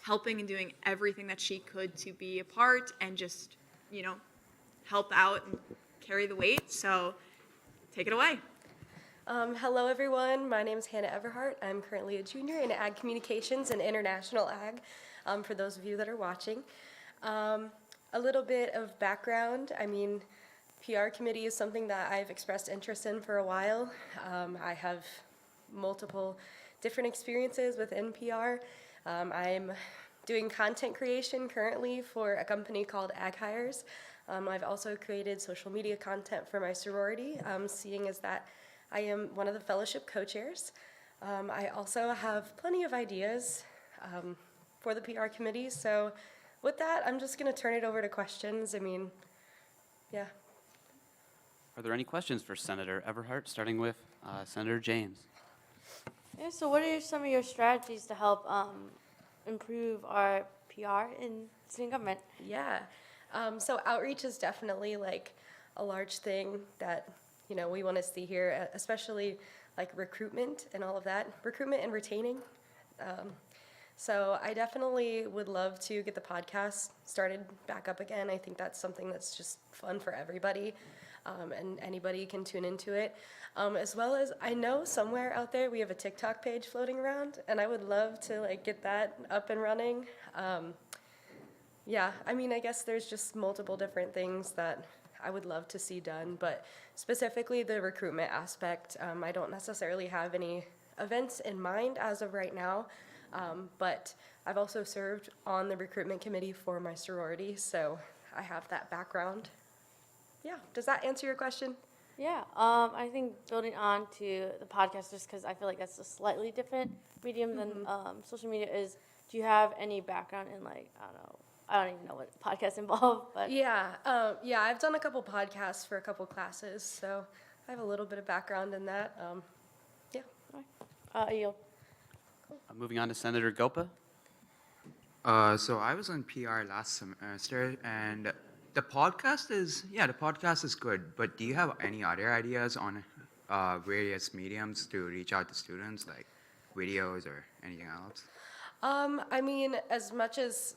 helping and doing everything that she could to be a part and just, you know, help out and carry the weight. So take it away. Hello, everyone. My name is Hannah Everhart. I'm currently a junior in Ag Communications and International Ag, for those of you that are watching. A little bit of background. I mean, PR committee is something that I've expressed interest in for a while. I have multiple different experiences within PR. I'm doing content creation currently for a company called Ag Hires. I've also created social media content for my sorority, seeing as that I am one of the fellowship co-chairs. I also have plenty of ideas for the PR committee. So with that, I'm just going to turn it over to questions. I mean, yeah. Are there any questions for Senator Everhart, starting with Senator James? Yeah, so what are some of your strategies to help improve our PR in student government? Yeah. So outreach is definitely like a large thing that, you know, we want to see here, especially like recruitment and all of that, recruitment and retaining. So I definitely would love to get the podcast started back up again. I think that's something that's just fun for everybody, and anybody can tune into it. As well as I know somewhere out there we have a TikTok page floating around, and I would love to like get that up and running. Yeah, I mean, I guess there's just multiple different things that I would love to see done, but specifically the recruitment aspect, I don't necessarily have any events in mind as of right now, but I've also served on the recruitment committee for my sorority, so I have that background. Yeah, does that answer your question? Yeah, I think building on to the podcast, just because I feel like that's a slightly different medium than social media is, do you have any background in, like, I don't even know what podcasts involve, but. Yeah, I've done a couple podcasts for a couple classes, so I have a little bit of background in that. You. Moving on to Senator Gopa. So I was on PR last semester, and the podcast is good. But do you have any other ideas on various mediums to reach out to students, like videos or anything else? I mean, as much as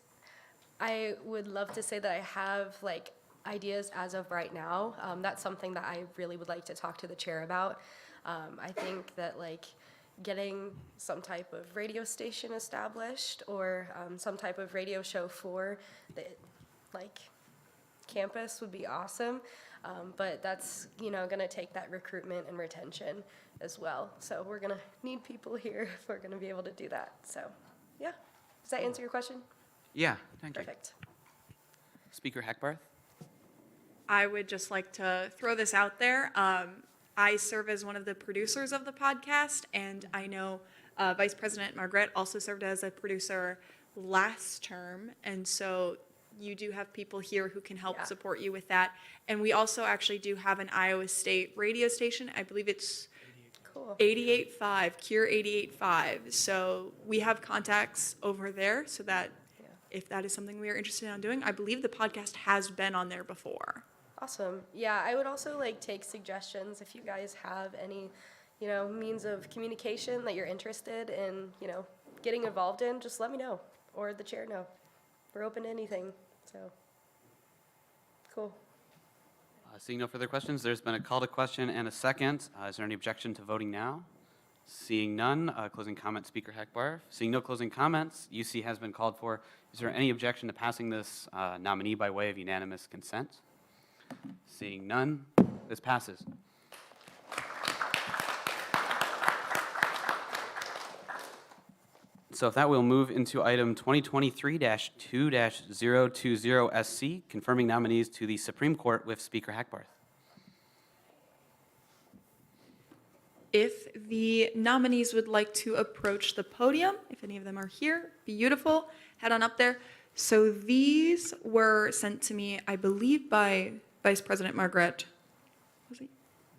I would love to say that I have like ideas as of right now, that's something that I really would like to talk to the chair about. I think that like getting some type of radio station established or some type of radio show for the like campus would be awesome. But that's, gonna take that recruitment and retention as well. So we're gonna need people here if we're gonna be able to do that. So yeah, does that answer your question? Yeah, thank you. Perfect. Speaker Hackbarth. I would just like to throw this out there. I serve as one of the producers of the podcast, and I know Vice President Margaret also served as a producer last term, and so you do have people here who can help support you with that. And we also actually do have an Iowa State radio station. I believe it's 88.5, Cure 88.5. So we have contacts over there so that if that is something we are interested in doing, I believe the podcast has been on there before. Awesome. Yeah, I would also like take suggestions if you guys have any, means of communication that you're interested in, getting involved in, just let me know or the chair know. We're open to anything. So cool. Seeing no further questions, there's been a call to question and a second. Is there any objection to voting now? Seeing none, closing comment, Speaker Hackbarth. Seeing no closing comments, UC has been called for. Is there any objection to passing this nominee by way of unanimous consent? Seeing none, this passes. So with that, we'll move into item 2023-2-020SC, confirming nominees to the Supreme Court with Speaker Hackbarth. If the nominees would like to approach the podium, if any of them are here, beautiful, head on up there. So these were sent to me, I believe, by Vice President Margaret. Was he?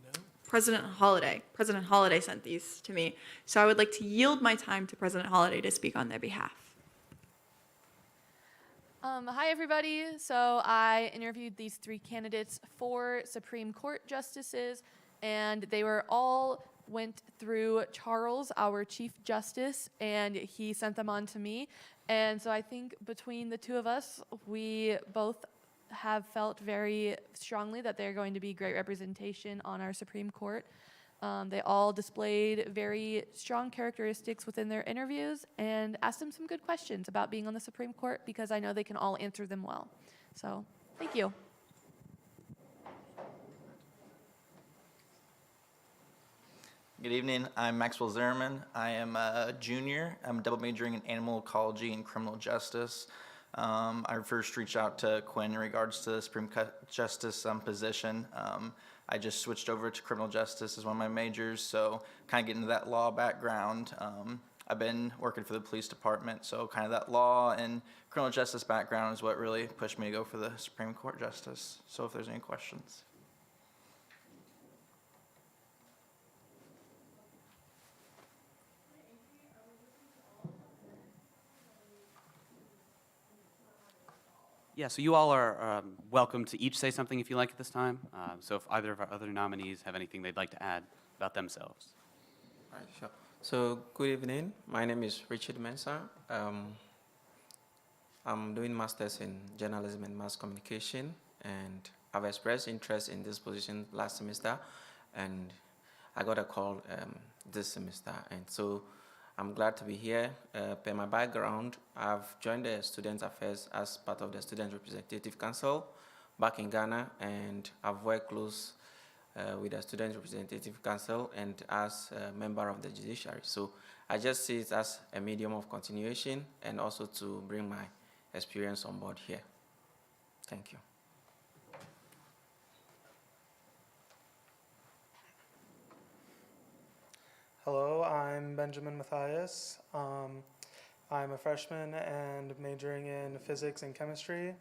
No. President Holliday. President Holliday sent these to me. So I would like to yield my time to President Holliday to speak on their behalf. Hi, everybody. So I interviewed these 3 candidates for Supreme Court justices, and they went through Charles, our Chief Justice, and he sent them on to me. And so I think between the two of us, we both have felt very strongly that they're going to be great representation on our Supreme Court. They all displayed very strong characteristics within their interviews and asked them some good questions about being on the Supreme Court because I know they can all answer them well. So, thank you. Good evening. I'm Maxwell Zimmerman. I am a junior. I'm double majoring in animal ecology and criminal justice. I first reached out to Quinn in regards to the Supreme Justice position. I just switched over to criminal justice as one of my majors, so kind of getting into that law background. I've been working for the police department, so kind of that law and criminal justice background is what really pushed me to go for the Supreme Court justice. So if there's any questions. Yeah, so you all are welcome to each say something if you like at this time. So if either of our other nominees have anything they'd like to add about themselves. All right, sure. So good evening. My name is Richard Mensah. I'm doing masters in journalism and mass communication, and I've expressed interest in this position last semester, and I got a call this semester, and so I'm glad to be here. Per my background, I've joined the Student Affairs as part of the Student Representative Council back in Ghana, and I've worked close with the Student Representative Council and as a member of the judiciary. So I just see it as a medium of continuation and also to bring my experience on board here. Thank you. Hello, I'm Benjamin Matthias. I'm a freshman and majoring in physics and chemistry.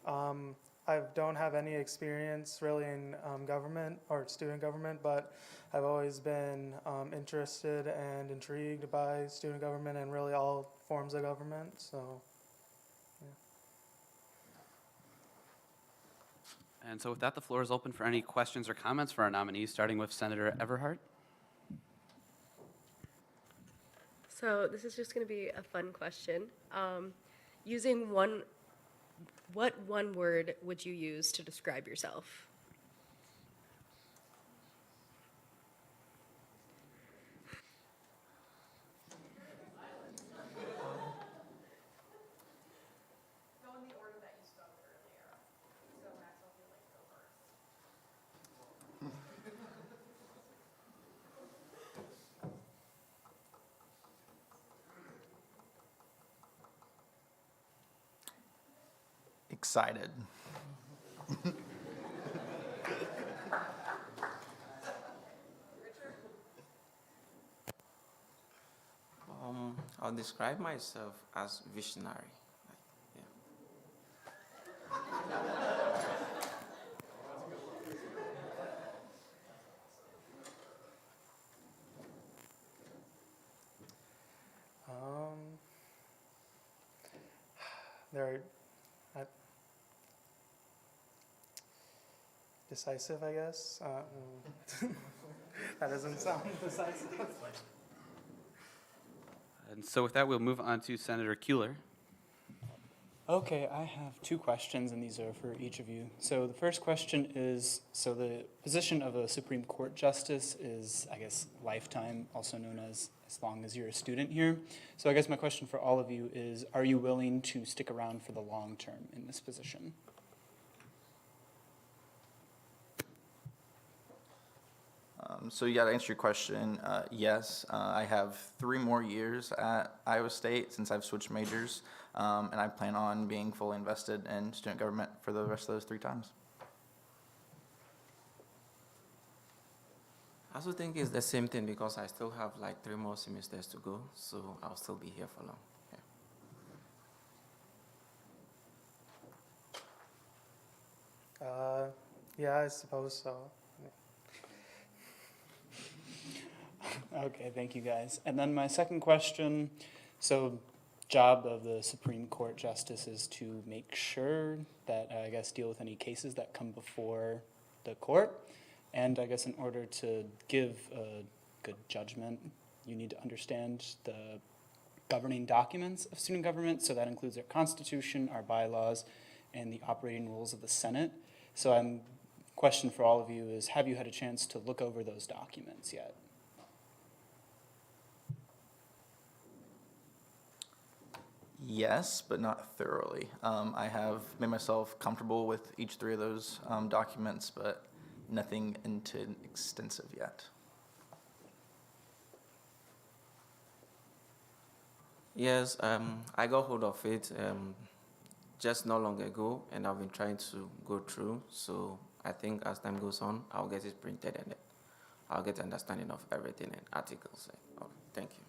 I don't have any experience really in government or student government, but I've always been interested and intrigued by student government and really all forms of government. So, yeah. And so with that, the floor is open for any questions or comments for our nominees, starting with Senator Everhart. So this is just going to be a fun question. What one word would you use to describe yourself? Excited. I'll describe myself as visionary. Yeah. They're decisive, I guess. That doesn't sound decisive. And so with that, we'll move on to Senator Kuehler. Okay, I have two questions, and these are for each of you. So the first question is, so the position of a Supreme Court justice is, I guess, lifetime, also known as long as you're a student here. So I guess my question for all of you is, are you willing to stick around for the long term in this position? So yeah, to answer your question, yes, I have 3 more years at Iowa State since I've switched majors, and I plan on being fully invested in student government for the rest of those 3 times. I also think it's the same thing because I still have like 3 more semesters to go, so I'll still be here for long. Yeah, I suppose so. Okay, thank you guys. And then my second question, so job of the Supreme Court justice is to make sure that, I guess, deal with any cases that come before the court. And I guess in order to give a good judgment, you need to understand the governing documents of student government. So that includes our Constitution, our bylaws, and the operating rules of the Senate. So question for all of you is, have you had a chance to look over those documents yet? Yes, but not thoroughly. I have made myself comfortable with each 3 of those documents, but nothing into extensive yet. Yes, I got hold of it just not long ago, and I've been trying to go through. So I think as time goes on, I'll get it printed and I'll get understanding of everything and articles. Okay, thank you.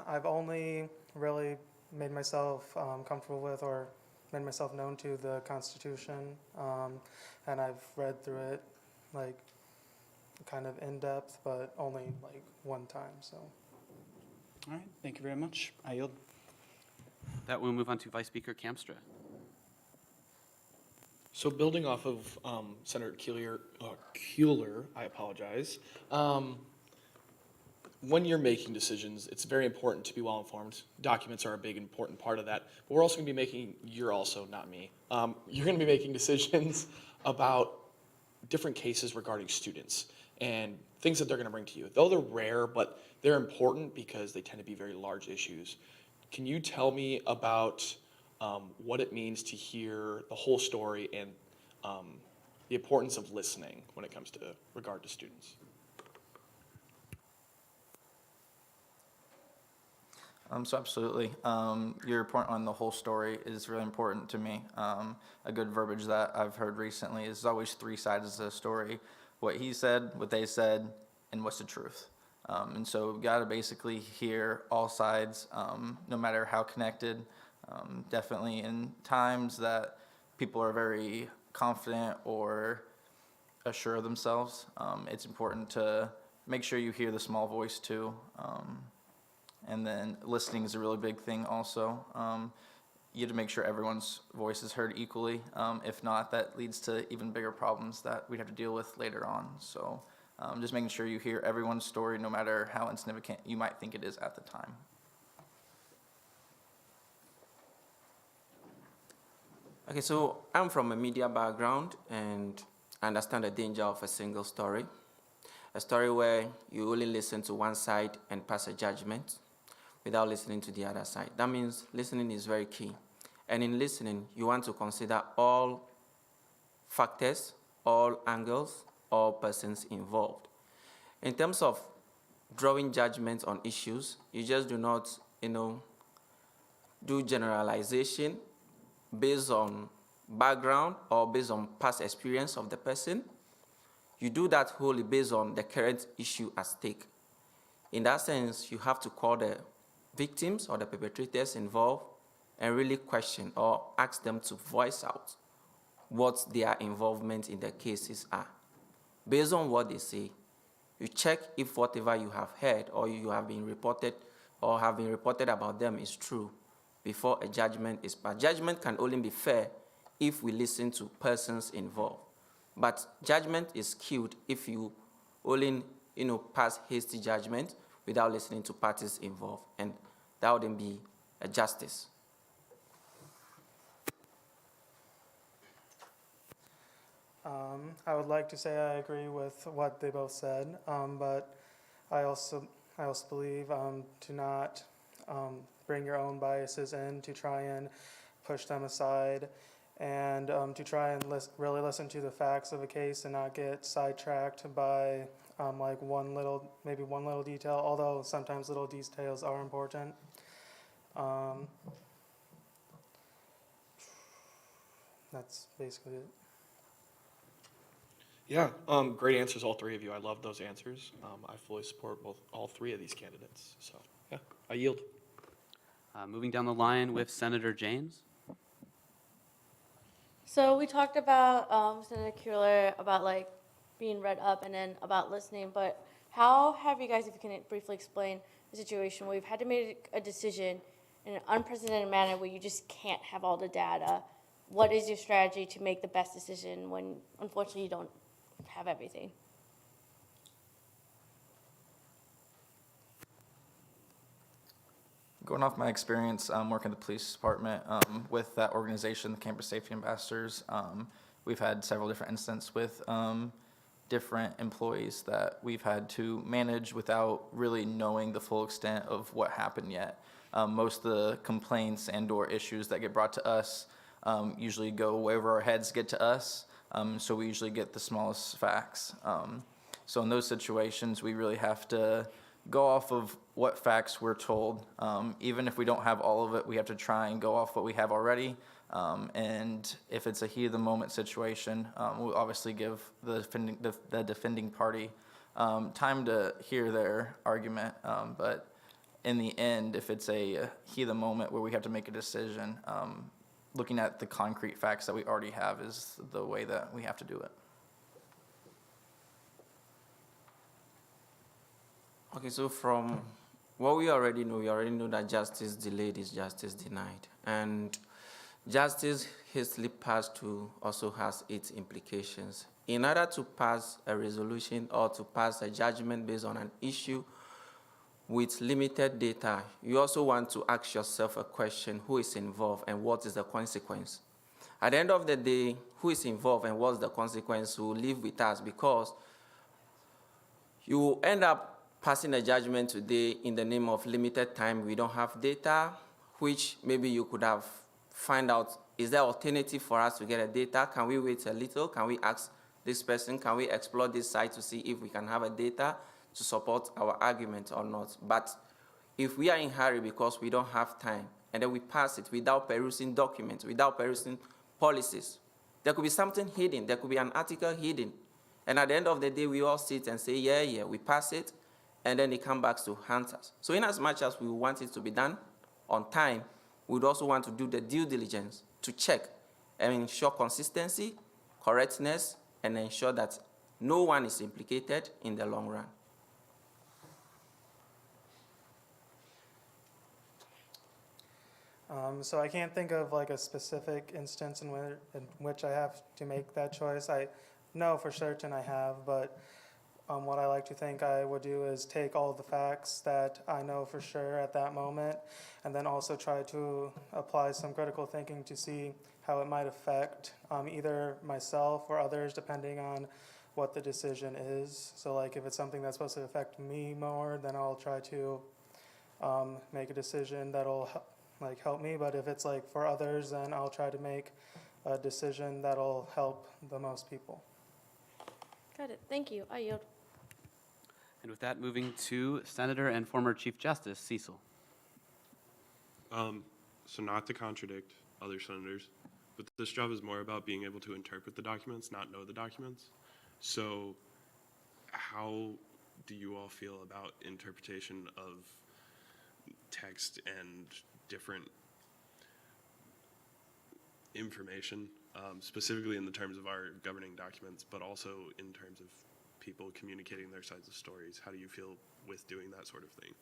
I've only really made myself comfortable with or made myself known to the Constitution, and I've read through it like kind of in depth, but only like one time. So. All right, thank you very much. I yield. That we'll move on to Vice Speaker Kamstra. So building off of Senator Kuehler, I apologize. When you're making decisions, it's very important to be well informed. Documents are a big important part of that. But we're also going to be making, you're also, not me, you're going to be making decisions about different cases regarding students and things that they're going to bring to you. Though they're rare, but they're important because they tend to be very large issues. Can you tell me about what it means to hear the whole story and the importance of listening when it comes to regard to students? So absolutely. Your point on the whole story is really important to me. A good verbiage that I've heard recently is always three sides of the story: what he said, what they said, and what's the truth. And so we've got to basically hear all sides, no matter how connected. Definitely in times that people are very confident or assured of themselves, it's important to make sure you hear the small voice too. And then listening is a really big thing also. You have to make sure everyone's voice is heard equally. If not, that leads to even bigger problems that we'd have to deal with later on. So just making sure you hear everyone's story, no matter how insignificant you might think it is at the time. Okay, so I'm from a media background and I understand the danger of a single story. A story where you only listen to one side and pass a judgment without listening to the other side. That means listening is very key. And in listening, you want to consider all factors, all angles, all persons involved. In terms of drawing judgments on issues, you just do not, do generalization based on background or based on past experience of the person. You do that wholly based on the current issue at stake. In that sense, you have to call the victims or the perpetrators involved and really question or ask them to voice out what their involvement in the cases are. Based on what they say, you check if whatever you have heard or you have been reported or have been reported about them is true before a judgment is passed. Judgment can only be fair if we listen to persons involved. But judgment is skewed if you only, pass hasty judgment without listening to parties involved, and that wouldn't be a justice. I would like to say I agree with what they both said, but I also believe to not bring your own biases in, to try and push them aside, and to try and really listen to the facts of a case and not get sidetracked by like maybe one little detail, although sometimes little details are important. That's basically it. Yeah, great answers, all three of you. I love those answers. I fully support all three of these candidates. So, yeah, I yield. Moving down the line with Senator James. So we talked about Senator Kuehler about like being read up and then about listening, but how have you guys, if you can briefly explain the situation where you've had to make a decision in an unprecedented manner where you just can't have all the data? What is your strategy to make the best decision when unfortunately you don't have everything? Going off my experience working at the police department with that organization, the Campus Safety Ambassadors, we've had several different incidents with different employees that we've had to manage without really knowing the full extent of what happened yet. Most of the complaints and or issues that get brought to us usually go way over our heads, get to us, so we usually get the smallest facts. So in those situations, we really have to go off of what facts we're told. Even if we don't have all of it, we have to try and go off what we have already. And if it's a heat of the moment situation, we'll obviously give the defending party time to hear their argument. But in the end, if it's a heat of the moment where we have to make a decision, looking at the concrete facts that we already have is the way that we have to do it. Okay, so from what we already know that justice delayed is justice denied. And justice hastily passed to also has its implications. In order to pass a resolution or to pass a judgment based on an issue with limited data, you also want to ask yourself a question: who is involved and what is the consequence? At the end of the day, who is involved and what's the consequence will live with us, because you will end up passing a judgment today in the name of limited time. We don't have data, which maybe you could have find out, is there alternative for us to get a data? Can we wait a little? Can we ask this person? Can we explore this site to see if we can have a data to support our argument or not? But if we are in hurry because we don't have time, and then we pass it without perusing documents, without perusing policies, there could be something hidden. There could be an article hidden. And at the end of the day, we all sit and say, yeah, we pass it, and then it comes back to haunt us. So in as much as we want it to be done on time, we'd also want to do the due diligence to check and ensure consistency, correctness, and ensure that no one is implicated in the long run. So I can't think of like a specific instance in which I have to make that choice. I know for certain I have, but what I like to think I would do is take all the facts that I know for sure at that moment, and then also try to apply some critical thinking to see how it might affect either myself or others, depending on what the decision is. So like if it's something that's supposed to affect me more, then I'll try to make a decision that'll help me. But if it's like for others, then I'll try to make a decision that'll help the most people. Got it. Thank you. I yield. And with that, moving to Senator and former Chief Justice Cecil. So not to contradict other senators, but this job is more about being able to interpret the documents, not know the documents. So how do you all feel about interpretation of text and different information, specifically in the terms of our governing documents, but also in terms of people communicating their sides of stories? How do you feel with doing that sort of thing?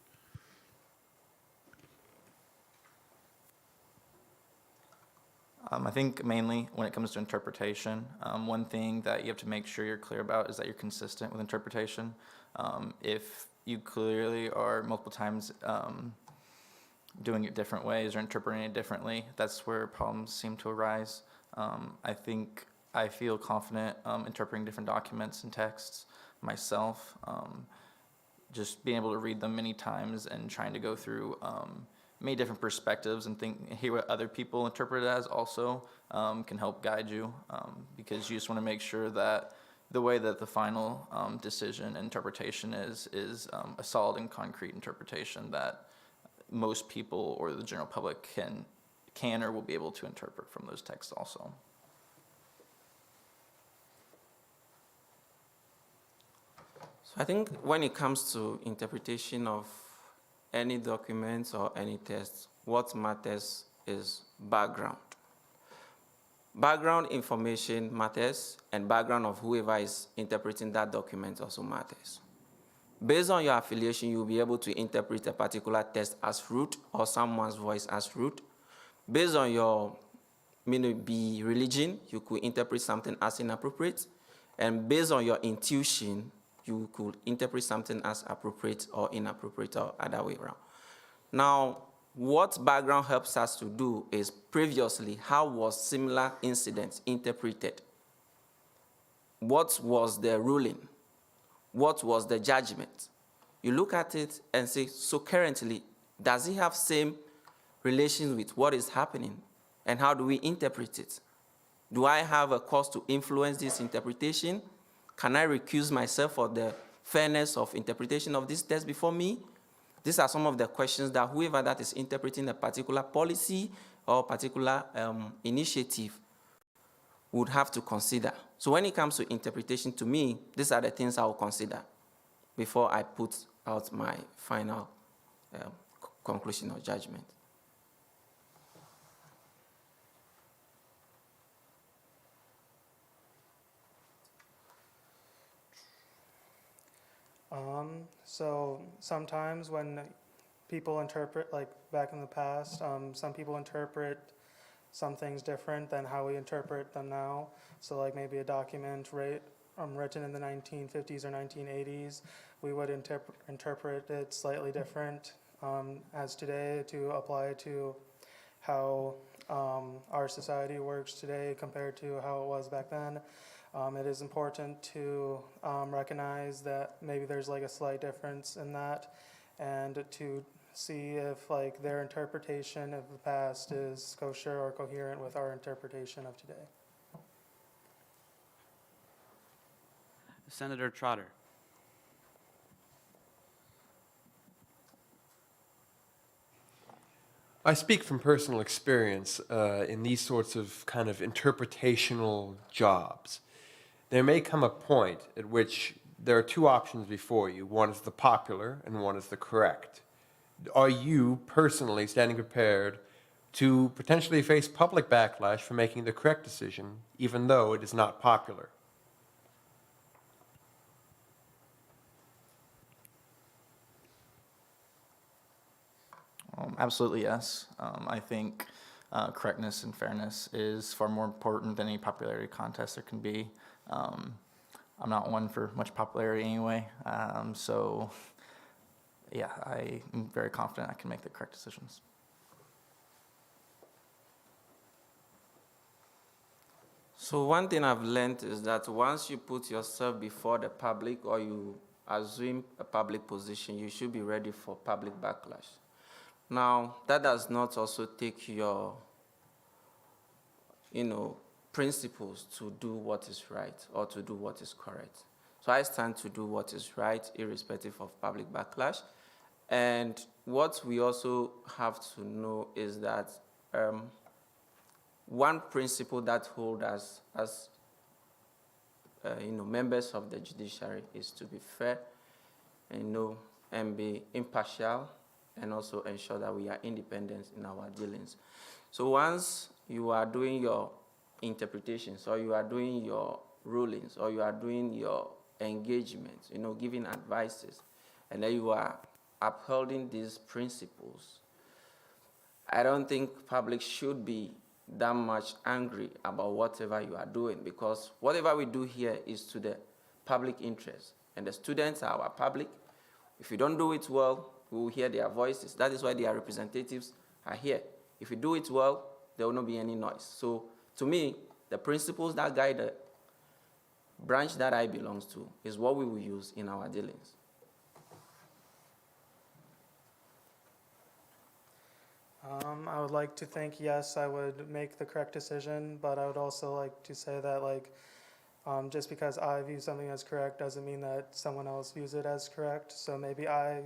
I think mainly when it comes to interpretation, one thing that you have to make sure you're clear about is that you're consistent with interpretation. If you clearly are multiple times doing it different ways or interpreting it differently, that's where problems seem to arise. I feel confident interpreting different documents and texts myself. Just being able to read them many times and trying to go through many different perspectives and hear what other people interpret it as also can help guide you, because you just want to make sure that the way that the final decision interpretation is a solid and concrete interpretation that most people or the general public can or will be able to interpret from those texts also. So I think when it comes to interpretation of any documents or any text, what matters is background. Background information matters, and background of whoever is interpreting that document also matters. Based on your affiliation, you'll be able to interpret a particular text as rude or someone's voice as rude. Based on your religion, you could interpret something as inappropriate. And based on your intuition, you could interpret something as appropriate or inappropriate or other way around. Now, what background helps us to do is previously, how was similar incidents interpreted? What was the ruling? What was the judgment? You look at it and say, so currently, does it have same relations with what is happening? And how do we interpret it? Do I have a cause to influence this interpretation? Can I recuse myself for the fairness of interpretation of this text before me? These are some of the questions that whoever that is interpreting a particular policy or particular initiative would have to consider. So when it comes to interpretation, to me, these are the things I will consider before I put out my final conclusion or judgment. So sometimes when people interpret, like back in the past, some people interpret some things different than how we interpret them now. So like maybe a document written in the 1950s or 1980s, we would interpret it slightly different as today to apply to how our society works today compared to how it was back then. It is important to recognize that maybe there's like a slight difference in that, and to see if like their interpretation of the past is kosher or coherent with our interpretation of today. Senator Trotter. I speak from personal experience in these sorts of kind of interpretational jobs. There may come a point at which there are two options before you. One is the popular and one is the correct. Are you personally standing prepared to potentially face public backlash for making the correct decision, even though it is not popular? Absolutely, yes. I think correctness and fairness is far more important than any popularity contest there can be. I'm not one for much popularity anyway, so yeah, I'm very confident I can make the correct decisions. So one thing I've learned is that once you put yourself before the public or you assume a public position, you should be ready for public backlash. Now, that does not also take your, principles to do what is right or to do what is correct. So I stand to do what is right, irrespective of public backlash. And what we also have to know is that one principle that holds us as members of the judiciary is to be fair, and be impartial, and also ensure that we are independent in our dealings. So once you are doing your interpretations, or you are doing your rulings, or you are doing your engagements, giving advices, and then you are upholding these principles, I don't think public should be that much angry about whatever you are doing, because whatever we do here is to the public interest, and the students are our public. If you don't do it well, we will hear their voices. That is why their representatives are here. If you do it well, there will not be any noise. So to me, the principles that guide the branch that I belong to is what we will use in our dealings. I would like to think, yes, I would make the correct decision, but I would also like to say that, just because I view something as correct doesn't mean that someone else views it as correct. So maybe I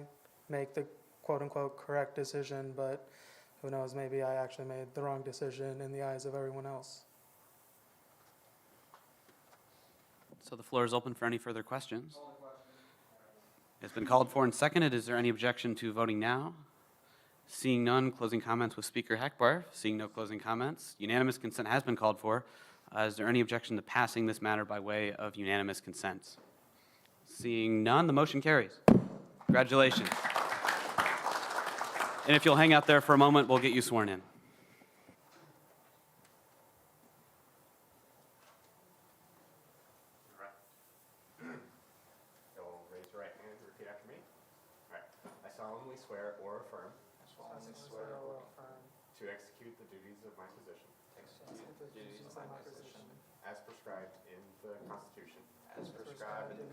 make the quote-unquote correct decision, but who knows, maybe I actually made the wrong decision in the eyes of everyone else. So the floor is open for any further questions. It's been called for and seconded. Is there any objection to voting now? Seeing none, closing comments with Speaker Heckbar. Seeing no closing comments, unanimous consent has been called for. Is there any objection to passing this matter by way of unanimous consent? Seeing none, the motion carries. Congratulations. And if you'll hang out there for a moment, we'll get you sworn in. You'll raise your right hand and repeat after me. All right. I solemnly swear or affirm to execute the duties of my position as prescribed in the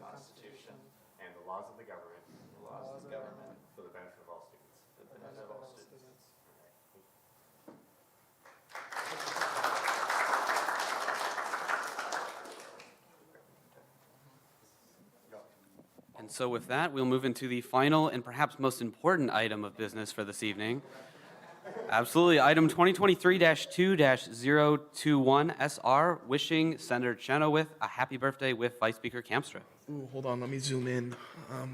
Constitution and the laws of the government for the benefit of all students. And so with that, we'll move into the final and perhaps most important item of business for this evening. Absolutely. Item 2023-2-021 SR, wishing Senator Chenoweth a happy birthday with Vice Speaker Kamstra. Ooh, hold on, let me zoom in. I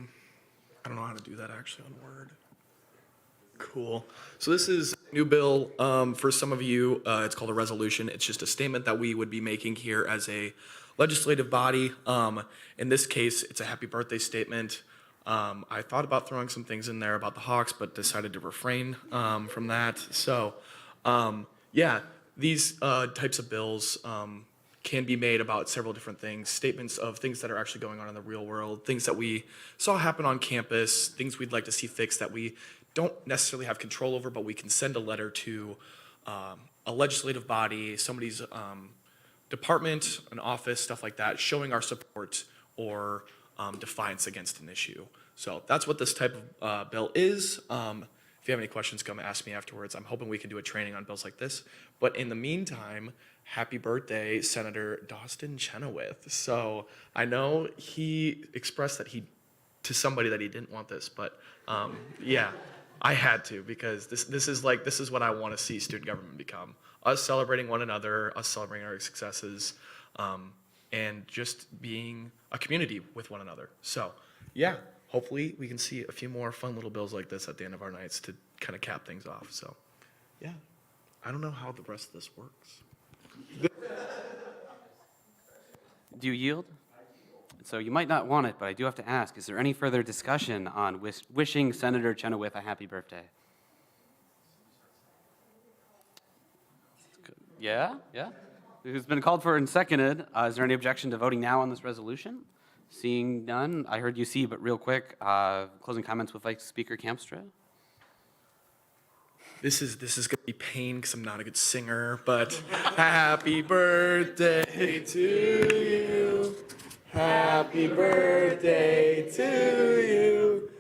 don't know how to do that actually on Word. Cool. So this is a new bill. For some of you, it's called a resolution. It's just a statement that we would be making here as a legislative body. In this case, it's a happy birthday statement. I thought about throwing some things in there about the Hawks, but decided to refrain from that. So, yeah, these types of bills can be made about several different things, statements of things that are actually going on in the real world, things that we saw happen on campus, things we'd like to see fixed that we don't necessarily have control over, but we can send a letter to a legislative body, somebody's department, an office, stuff like that, showing our support or defiance against an issue. So that's what this type of bill is. If you have any questions, come ask me afterwards. I'm hoping we can do a training on bills like this. But in the meantime, happy birthday, Senator Dawson Chenoweth. So I know he expressed that to somebody that he didn't want this, but yeah, I had to, because this is what I want to see student government become. Us celebrating one another, us celebrating our successes, and just being a community with one another. So, yeah, hopefully we can see a few more fun little bills like this at the end of our nights to kind of cap things off. So, yeah, I don't know how the rest of this works. Do you yield? So you might not want it, but I do have to ask, is there any further discussion on wishing Senator Chenoweth a happy birthday? Yeah? It's been called for and seconded. Is there any objection to voting now on this resolution? Seeing none, I heard you see, but real quick, closing comments with Vice Speaker Kamstra. This is going to be pain because I'm not a good singer, but happy birthday to you. Happy birthday to you.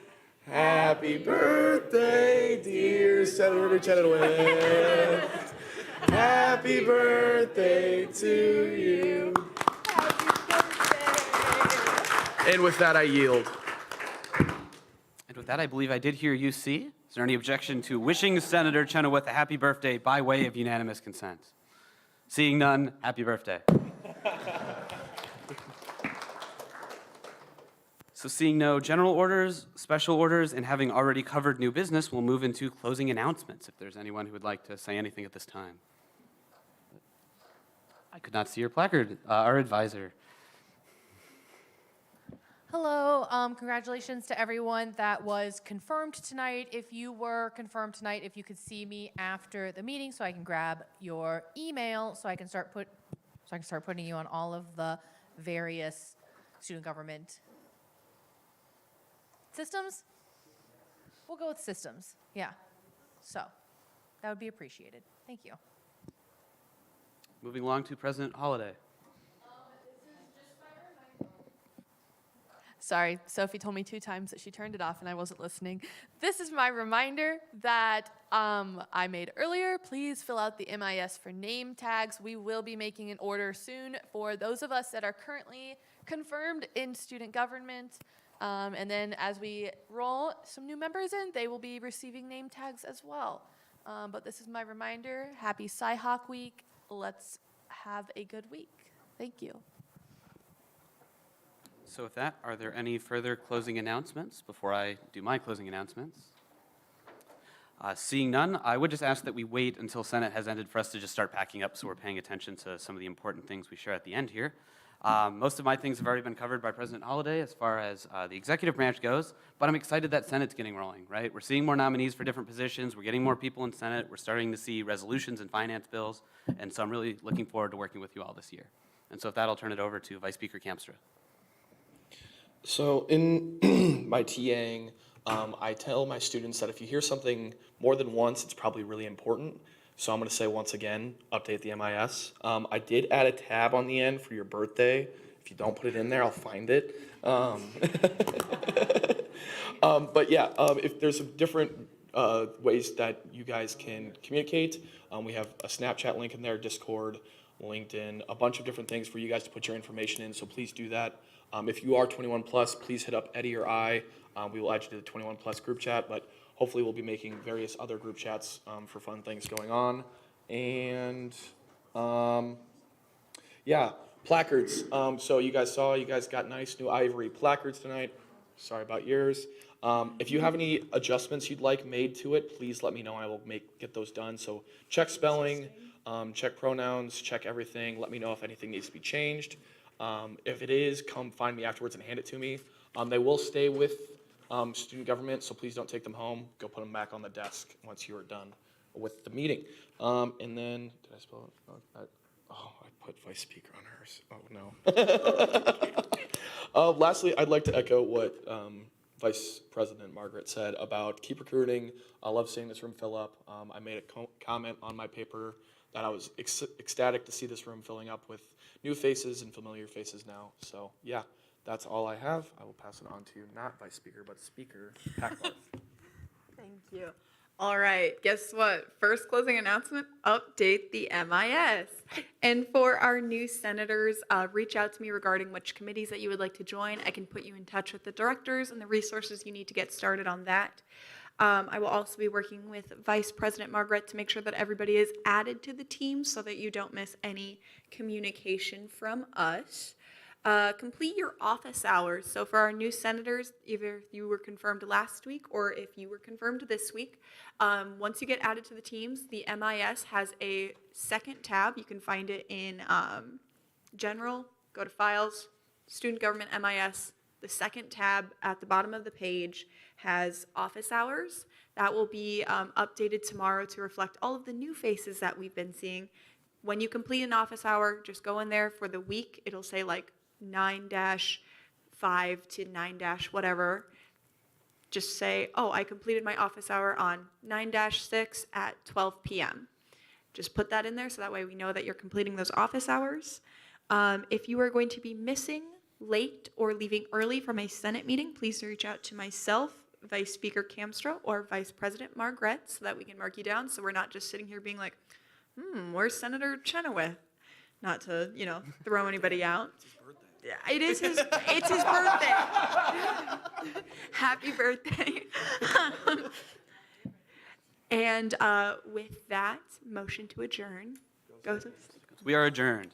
Happy birthday, dear Senator Chenoweth. Happy birthday to you. And with that, I yield. And with that, I believe I did hear you see. Is there any objection to wishing Senator Chenoweth a happy birthday by way of unanimous consent? Seeing none, happy birthday. So seeing no general orders, special orders, and having already covered new business, we'll move into closing announcements if there's anyone who would like to say anything at this time. I could not see your placard, our advisor. Hello, congratulations to everyone that was confirmed tonight. If you were confirmed tonight, if you could see me after the meeting so I can grab your email so I can start putting you on all of the various student government systems? We'll go with systems, yeah. So, that would be appreciated. Thank you. Moving along to President Holliday. Sorry, Sophie told me 2 times that she turned it off and I wasn't listening. This is my reminder that I made earlier. Please fill out the MIS for name tags. We will be making an order soon for those of us that are currently confirmed in student government. And then as we roll some new members in, they will be receiving name tags as well. But this is my reminder. Happy Sci-Hawk Week. Let's have a good week. Thank you. So with that, are there any further closing announcements before I do my closing announcements? Seeing none, I would just ask that we wait until Senate has ended for us to just start packing up so we're paying attention to some of the important things we share at the end here. Most of my things have already been covered by President Holliday as far as the executive branch goes, but I'm excited that Senate's getting rolling, right? We're seeing more nominees for different positions. We're getting more people in Senate. We're starting to see resolutions and finance bills, and so I'm really looking forward to working with you all this year. And so with that, I'll turn it over to Vice Speaker Kamstra. So in my TAing, I tell my students that if you hear something more than once, it's probably really important. So I'm going to say once again, update the MIS. I did add a tab on the end for your birthday. If you don't put it in there, I'll find it. But yeah, if there's different ways that you guys can communicate, we have a Snapchat link in there, Discord, LinkedIn, a bunch of different things for you guys to put your information in. So please do that. If you are 21 plus, please hit up Eddie or I. We will add you to the 21 plus group chat, but hopefully we'll be making various other group chats for fun things going on. And yeah, placards. So you guys got nice new ivory placards tonight. Sorry about yours. If you have any adjustments you'd like made to it, please let me know. I will get those done. So check spelling, check pronouns, check everything. Let me know if anything needs to be changed. If it is, come find me afterwards and hand it to me. They will stay with student government, so please don't take them home. Go put them back on the desk once you are done with the meeting. And then, did I spell it? I put Vice Speaker on hers. Oh, no. Lastly, I'd like to echo what Vice President Margaret said about keep recruiting. I love seeing this room fill up. I made a comment on my paper that I was ecstatic to see this room filling up with new faces and familiar faces now. So yeah, that's all I have. I will pass it on to not Vice Speaker, but Speaker Packworth. Thank you. All right, guess what? First closing announcement, update the MIS. And for our new senators, reach out to me regarding which committees that you would like to join. I can put you in touch with the directors and the resources you need to get started on that. I will also be working with Vice President Margaret to make sure that everybody is added to the team so that you don't miss any communication from us. Complete your office hours. So for our new senators, either if you were confirmed last week or if you were confirmed this week, once you get added to the teams, the MIS has a second tab. You can find it in General, go to Files, Student Government MIS. The second tab at the bottom of the page has office hours. That will be updated tomorrow to reflect all of the new faces that we've been seeing. When you complete an office hour, just go in there for the week. It'll say like 9-5 to 9- just say, oh, I completed my office hour on 9-6 at 12 p.m. Just put that in there so that way we know that you're completing those office hours. If you are going to be missing, late, or leaving early from a Senate meeting, please reach out to myself, Vice Speaker Kamstra, or Vice President Margaret so that we can mark you down so we're not just sitting here being like, where's Senator Chenoweth? Not to, throw anybody out. Yeah, it's his birthday. Happy birthday. And with that, motion to adjourn. We are adjourned.